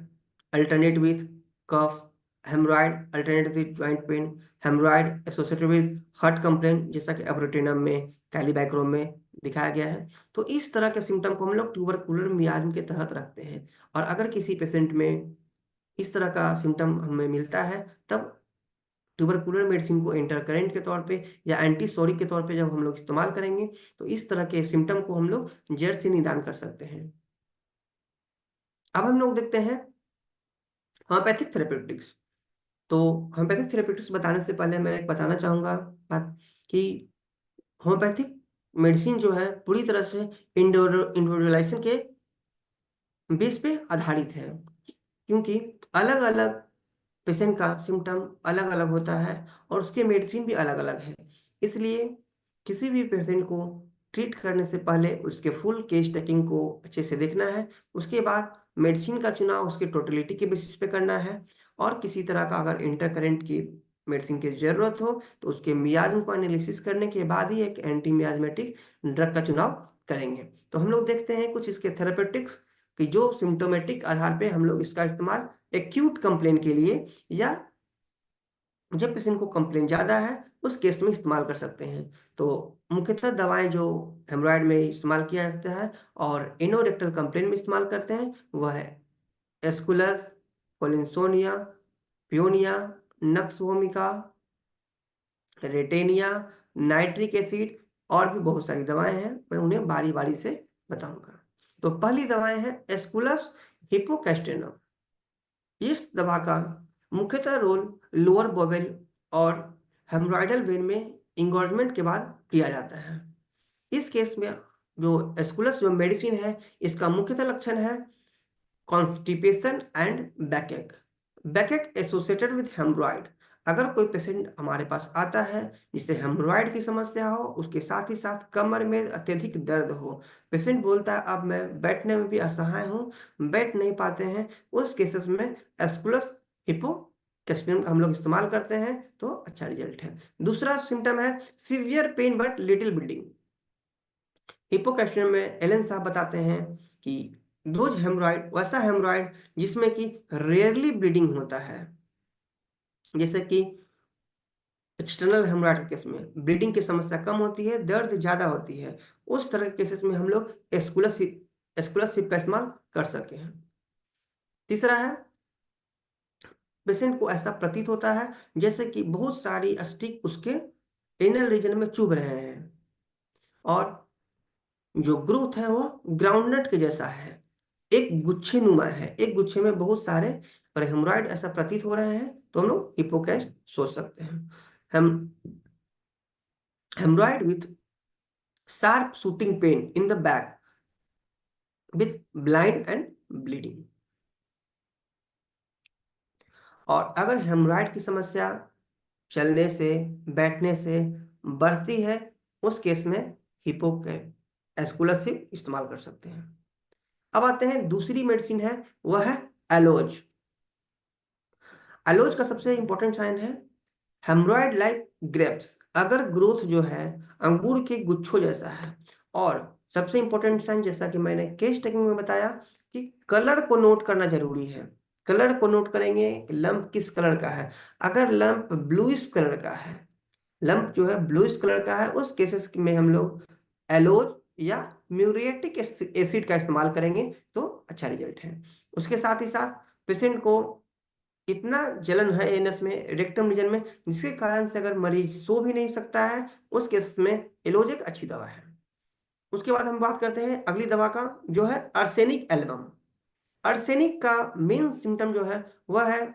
alternate with cough, haemorrhoid alternate with joint pain, haemorrhoid associated with heart complain, जैसा कि एब्रोटेनम में, कैलिबाइक्रोम में दिखाया गया है, तो इस तरह के सिम्टम को हम लोग ट्यूबरकुलर मियाज्म के तहत रखते हैं। और अगर किसी पेशेंट में इस तरह का सिम्टम हमें मिलता है तब ट्यूबरकुलर मेडिसिन को इंटरकरेंट के तौर पे या एंटीसोरिक के तौर पे जब हम लोग इस्तेमाल करेंगे तो इस तरह के सिम्टम को हम लोग जड़ से निदान कर सकते हैं। अब हम लोग देखते हैं होम्योपैथिक थेरेप्यूटिक्स। तो होम्योपैथिक थेरेप्यूटिक्स बताने से पहले मैं एक बताना चाहूंगा बात कि होम्योपैथिक मेडिसिन जो है पूरी तरह से इंडिविजुअलाइजेशन के बेस पे आधारित है, क्योंकि अलग अलग पेशेंट का सिम्टम अलग अलग होता है और उसके मेडिसिन भी अलग अलग है। इसलिए किसी भी पेशेंट को ट्रीट करने से पहले उसके फुल केस टेकिंग को अच्छे से देखना है। उसके बाद मेडिसिन का चुनाव उसके टोटलिटी के बेसिस पे करना है। और किसी तरह का अगर इंटरकरेंट की मेडिसिन की जरूरत हो तो उसके मियाज्म को एनालिसिस करने के बाद ही एक एंटी मियाज्मेटिक ड्रग का चुनाव करेंगे। तो हम लोग देखते हैं कुछ इसके थेरेपेटिक्स कि जो सिम्टोमेटिक आधार पे हम लोग इसका इस्तेमाल एक्यूट कंप्लेन के लिए या जब पेशेंट को कंप्लेन ज्यादा है उस केस में इस्तेमाल कर सकते हैं। तो मुख्यतः दवाएं जो हेमरॉइड में इस्तेमाल किया जाता है और इनोरेक्टल कंप्लेन में इस्तेमाल करते हैं वह है Aesculus, Collinsonia, Paeonia, nux vomica, रेटेनिया, nitric acid, और भी बहुत सारी दवाएं हैं, मैं उन्हें बारी बारी से बताऊंगा। तो पहली दवाएं हैं एस्कुलस हिपोकैस्टेनम। इस दवा का मुख्यतः रोल लोअर बोवेल और हेमरॉइडल वेन में इंगॉर्जमेंट के बाद किया जाता है। इस केस में जो एस्कुलस जो मेडिसिन है इसका मुख्यतः लक्षण है constipation and बैकएक, बैकएक associated with haemorrhoid. अगर कोई पेशेंट हमारे पास आता है जिसे हेमरॉइड की समस्या हो, उसके साथ ही साथ कमर में अत्यधिक दर्द हो, पेशेंट बोलता है अब मैं बैठने में भी असहाय हूँ, बैठ नहीं पाते हैं, उस केसेस में एस्कुलस हिपो कैस्पियम का हम लोग इस्तेमाल करते हैं तो अच्छा रिजल्ट है। दूसरा सिम्टम है severe pain but little bleeding. Hippocastanum में एलन साहब बताते हैं कि दोज हेमरॉइड, वैसा हेमरॉइड जिसमें कि रेयरली ब्लीडिंग होता है, जैसे कि एक्सटर्नल हेमरॉइड के केस में ब्लीडिंग की समस्या कम होती है, दर्द ज्यादा होती है, उस तरह के केसेस में हम लोग स्कॉलरशिप का इस्तेमाल कर सके। तीसरा है, पेशेंट को ऐसा प्रतीत होता है जैसे कि बहुत सारी स्टिक उसके एनल रीजन में चुभ रहे हैं, और जो ग्रोथ है वो ग्राउंडनट के जैसा है, एक गुच्छे नुमा है, एक गुच्छे में बहुत सारे और हेमोराइड ऐसा प्रतीत हो रहे हैं, तो हम लोग हिपोकैस्ट सोच सकते हैं। हम haemorrhoid with sharp shooting pain in the back with blind and bleeding. और अगर हेमोराइड की समस्या चलने से, बैठने से बढ़ती है, उस केस में हिपोकैस्कुलरशिप इस्तेमाल कर सकते हैं। अब आते हैं, दूसरी मेडिसिन है वह है एलोज। एलोज का सबसे इंपॉर्टेंट साइन है हेमरॉइड लाइक ग्रेप्स। अगर ग्रोथ जो है अंगूर के गुच्छों जैसा है, और सबसे इंपॉर्टेंट साइन जैसा कि मैंने केस टेकिंग में बताया कि कलर को नोट करना जरूरी है। कलर को नोट करेंगे कि लंप किस कलर का है। अगर लंप ब्लूइश कलर का है, लंप जो है ब्लूइश कलर का है, उस केसेस में हम लोग एलोज या म्यूरिएटिक एसिड का इस्तेमाल करेंगे तो अच्छा रिजल्ट है। उसके साथ ही साथ पेशेंट को इतना जलन है एनस में, रेक्टम रीजन में, जिसके कारण से अगर मरीज सो भी नहीं सकता है, उस केस में एलोज एक अच्छी दवा है। उसके बाद हम बात करते हैं अगली दवा का, जो है अर्सेनिक एल्बम। अर्सेनिक का मेन सिम्टम जो है वह है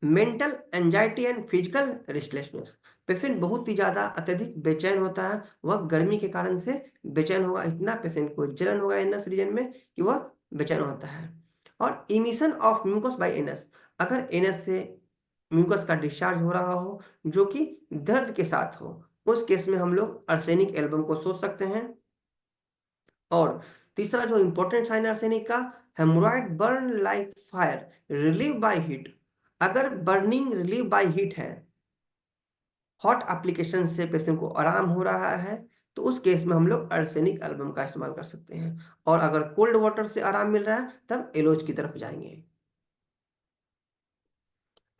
mental anxiety and physical restlessness. Patient बहुत ही ज्यादा अत्यधिक बेचैन होता है, वह गर्मी के कारण से बेचैन होगा, इतना पेशेंट को जलन होगा एनस रीजन में कि वह बेचैन होता है। और emission of mucus by anus, अगर एनस से म्यूकस का डिस्चार्ज हो रहा हो जो कि दर्द के साथ हो, उस केस में हम लोग अर्सेनिक एल्बम को सोच सकते हैं। और तीसरा जो इंपॉर्टेंट साइन आर्सेनिक का, haemorrhoid burn like fire relieve by heat. अगर बर्निंग रिलीव बाय हीट है, हॉट एप्लीकेशन से पेशेंट को आराम हो रहा है, तो उस केस में हम लोग अर्सेनिक एल्बम का इस्तेमाल कर सकते हैं। और अगर कोल्ड वाटर से आराम मिल रहा है तब एलोज की तरफ जाएंगे।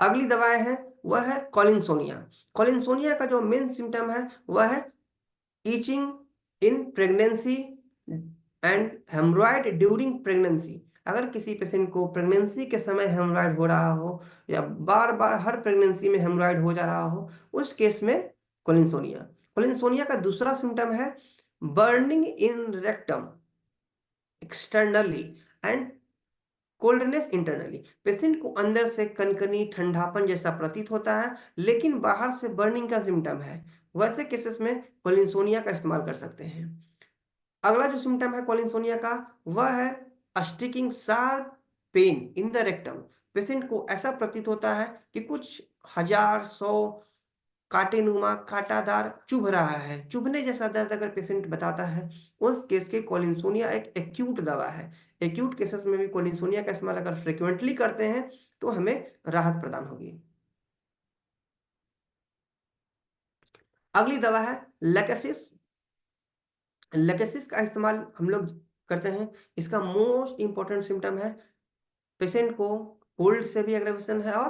अगली दवाएं है वह है कॉलिनसोनिया। कॉलिनसोनिया का जो मेन सिम्टम है वह है itching in pregnancy and haemorrhoid during pregnancy. अगर किसी पेशेंट को प्रेगनेंसी के समय हेमरॉइड हो रहा हो, या बार बार हर प्रेगनेंसी में हेमरॉइड हो जा रहा हो, उस केस में कोलिनसोनिया। कोलिनसोनिया का दूसरा सिम्टम है burning in rectum externally and coldness internally. Patient को अंदर से कनकनी ठंडापन जैसा प्रतीत होता है, लेकिन बाहर से बर्निंग का सिम्टम है। वैसे केसेस में कोलिनसोनिया का इस्तेमाल कर सकते हैं। अगला जो सिम्टम है कोलिनसोनिया का वह है sticking sharp pain in the rectum. Patient को ऐसा प्रतीत होता है कि कुछ हजार सौ कांटेनुमा कांटादार चुभ रहा है, चुभने जैसा दर्द अगर पेशेंट बताता है, उस केस के कोलिनसोनिया एक एक्यूट दवा है। एक्यूट केसेस में भी कोलिनसोनिया का इस्तेमाल अगर फ्रिक्वेंटली करते हैं तो हमें राहत प्रदान होगी। अगली दवा है लेकेसिस। लेकेसिस का इस्तेमाल हम लोग करते हैं। इसका मोस्ट इंपॉर्टेंट सिम्टम है पेशेंट को कोल्ड से भी एग्रेवेशन है और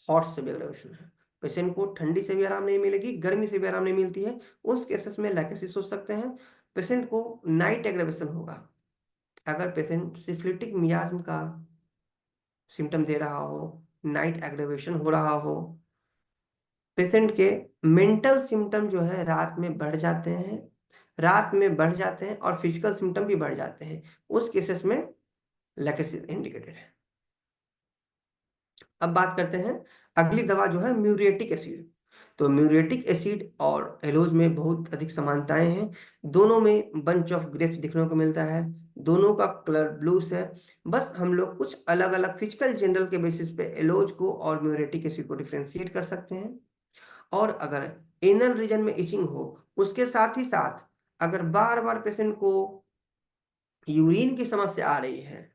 हॉट से भी एग्रेवेशन है। पेशेंट को ठंडी से भी आराम नहीं मिलेगी, गर्मी से भी आराम नहीं मिलती है, उस केसेस में लैकेसिस सोच सकते हैं। पेशेंट को नाइट एग्रेवेशन होगा, अगर पेशेंट सिफिलिटिक मियाज्म का सिम्टम दे रहा हो, नाइट एग्रेवेशन हो रहा हो, पेशेंट के मेंटल सिम्टम जो है रात में बढ़ जाते हैं, रात में बढ़ जाते हैं और फिजिकल सिम्टम भी बढ़ जाते हैं, उस केसेस में लैकेसिस इंडिकेटेड है। अब बात करते हैं अगली दवा जो है म्यूरिएटिक एसिड। तो म्यूरिएटिक एसिड और एलोज में बहुत अधिक समानताएं हैं। दोनों में बंच ऑफ ग्रेप्स देखने को मिलता है, दोनों का कलर ब्लू है। बस हम लोग कुछ अलग अलग फिजिकल जनरल के बेसिस पे एलोज को और म्यूरिएटिक एसिड को डिफ्रेंशिएट कर सकते हैं। और अगर एनल रीजन में इचिंग हो, उसके साथ ही साथ अगर बार बार पेशेंट को यूरिन की समस्या आ रही है,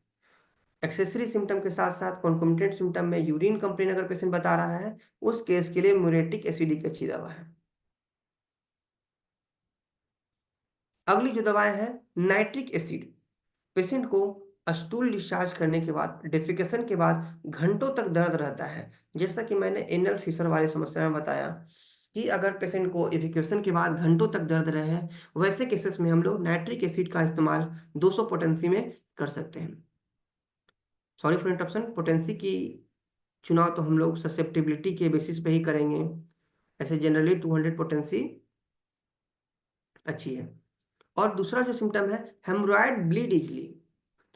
एक्सेसरी सिम्टम के साथ साथ कॉन्कोमिटेंट सिम्टम में यूरिन कंप्लेन अगर पेशेंट बता रहा है, उस केस के लिए म्यूरेटिक एसिड एक अच्छी दवा है। अगली जो दवाएं हैं नाइट्रिक एसिड। पेशेंट को स्टूल डिस्चार्ज करने के बाद, डेफिकेशन के बाद घंटों तक दर्द रहता है, जैसा कि मैंने एनल फिशर वाली समस्या में बताया। कि अगर पेशेंट को इवैक्यूएशन के बाद घंटों तक दर्द रहे, वैसे केसेस में हम लोग नाइट्रिक एसिड का इस्तेमाल 200 पोटेंसी में कर सकते हैं। सॉरी फॉर इंटरप्शन, पोटेंसी की चुनाव तो हम लोग ससेप्टिबिलिटी के बेसिस पे ही करेंगे। ऐसे जनरली 200 पोटेंसी अच्छी है। और दूसरा जो सिम्टम है हेमरॉयड ब्लीड इजली,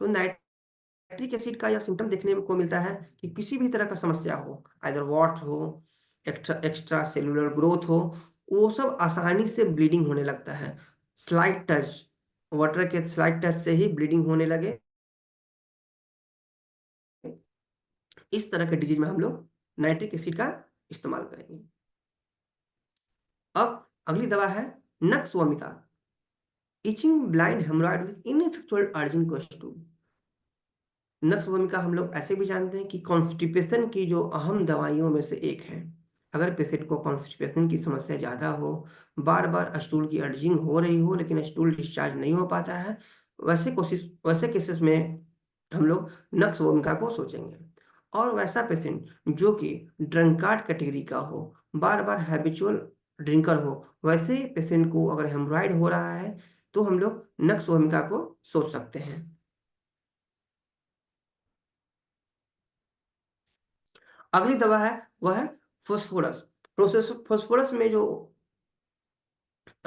तो नाइट्रिक एसिड का यह सिम्टम देखने को मिलता है कि किसी भी तरह का समस्या हो, आइदर वॉट्स हो, एक्स्ट्रा सेलुलर ग्रोथ हो, वो सब आसानी से ब्लीडिंग होने लगता है। स्लाइट टच, वाटर के स्लाइट टच से ही ब्लीडिंग होने लगे, इस तरह के डिजीज में हम लोग नाइट्रिक एसिड का इस्तेमाल करेंगे। अब अगली दवा है nux vomica, itching blind haemorrhoid with ineffectual urging to stool. Nux vomica हम लोग ऐसे भी जानते हैं कि कॉन्स्टिपेशन की जो अहम दवाइयों में से एक है। अगर पेशेंट को कॉन्स्टिपेशन की समस्या ज़्यादा हो, बार बार स्टूल की अर्जिंग हो रही हो लेकिन स्टूल डिस्चार्ज नहीं हो पाता है, वैसे केसेस में हम लोग नक्स वोमिका को सोचेंगे। और वैसा पेशेंट जो कि ड्रंकार्ड कैटेगरी का हो, बार बार हैबिचुअल ड्रिंकर हो, वैसे पेशेंट को अगर हेमरॉइड हो रहा है तो हम लोग नक्स वोमिका को सोच सकते हैं। अगली दवा है वह है फोस्फोरस। प्रोसेस फोस्फोरस में जो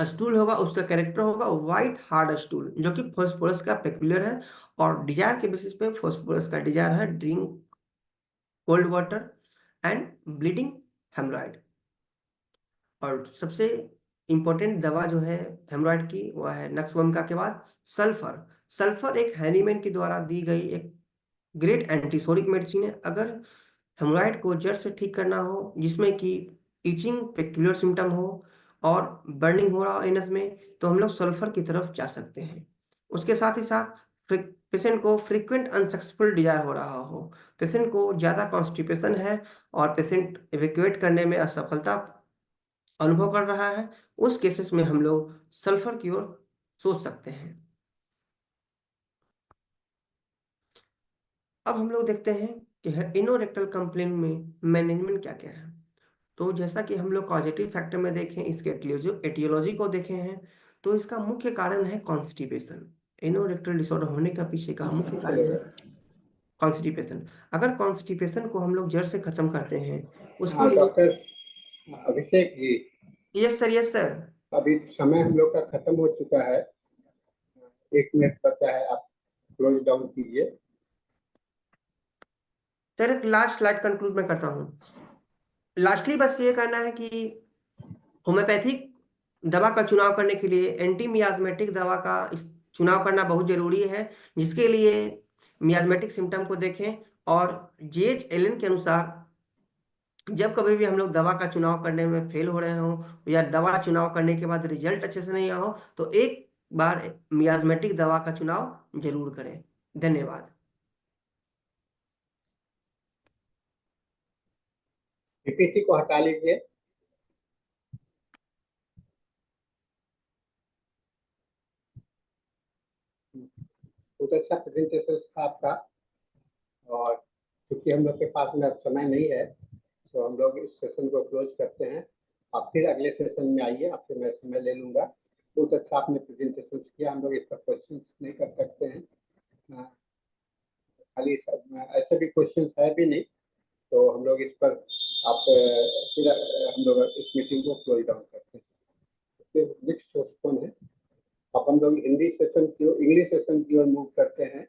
स्टूल होगा उसका कैरेक्टर होगा व्हाइट हार्ड स्टूल, जो कि फोस्फोरस का पेक्युलर है। और डिजायर के बेसिस पे फोस्फोरस का डिजायर है drink cold water and bleeding haemorrhoid. और सबसे इंपॉर्टेंट दवा जो है हेमरॉइड की वह है नक्स वोमिका के बाद सल्फर। सल्फर एक हैनीमैन के द्वारा दी गई एक ग्रेट एंटीसोरिक मेडिसिन है। अगर हेमरॉइड को जड़ से ठीक करना हो, जिसमें कि इचिंग पेक्युलर सिम्टम हो और बर्निंग हो रहा हो एनस में, तो हम लोग सल्फर की तरफ जा सकते हैं। उसके साथ ही साथ पेशेंट को फ्रीक्वेंट अनसक्सेसफुल डिजायर हो रहा हो, पेशेंट को ज़्यादा कॉन्स्टिपेशन है और पेशेंट इवैक्यूएट करने में असफलता अनुभव कर रहा है, उस केसेस में हम लोग सल्फर की ओर सोच सकते हैं। अब हम लोग देखते हैं कि इनोरेक्टल कंप्लेंट में मैनेजमेंट क्या क्या है। तो जैसा कि हम लोग पॉजिटिव फैक्टर में देखें, इसके एटियोलॉजी को देखे हैं, तो इसका मुख्य कारण है कॉन्स्टिपेशन। इनोरेक्टल डिसऑर्डर होने का पीछे का मुख्य कारण है कॉन्स्टिपेशन। अगर कॉन्स्टिपेशन को हम लोग जड़ से खत्म करते हैं, उसके लिए doctor Abhishek ji, yes sir, yes sir. अभी समय हम लोग का खत्म हो चुका है, 1 मिनट बचा है, आप क्लोज डाउन कीजिए। सर एक लास्ट स्लाइड कंक्लूड में करता हूँ। लास्टली बस ये कहना है कि होम्योपैथिक दवा का चुनाव करने के लिए एंटी मियाज्मेटिक दवा का चुनाव करना बहुत जरूरी है, जिसके लिए मियाज्मेटिक सिम्टम को देखें। और JH Allen के अनुसार जब कभी भी हम लोग दवा का चुनाव करने में फेल हो रहे हो या दवा चुनाव करने के बाद रिजल्ट अच्छे से नहीं हो, तो एक बार मियाज्मेटिक दवा का चुनाव जरूर करें। धन्यवाद। पीपीटी को हटा लीजिए। बहुत अच्छा प्रेजेंटेशन था आपका, और क्योंकि हम लोग के पास में अब समय नहीं है, तो हम लोग इस सेशन को क्लोज करते हैं। आप फिर अगले सेशन में आइए, आपसे मैं समय ले लूंगा। बहुत अच्छा आपने प्रेजेंटेशन किया, हम लोग इस पर क्वेश्चन नहीं कर सकते हैं, खाली ऐसे भी क्वेश्चन है भी नहीं, तो हम लोग इस पर आप फिर हम लोग इस मीटिंग को क्लोज डाउन करते हैं। नेक्स्ट पोस्टपोन है, अब हम लोग हिंदी सेशन की ओर, इंग्लिश सेशन की ओर मूव करते हैं।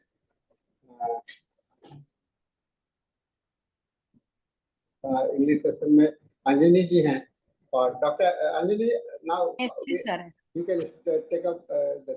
इंग्लिश सेशन में अंजनी जी हैं, और doctor Anjani, now Yes, sir. you can take up the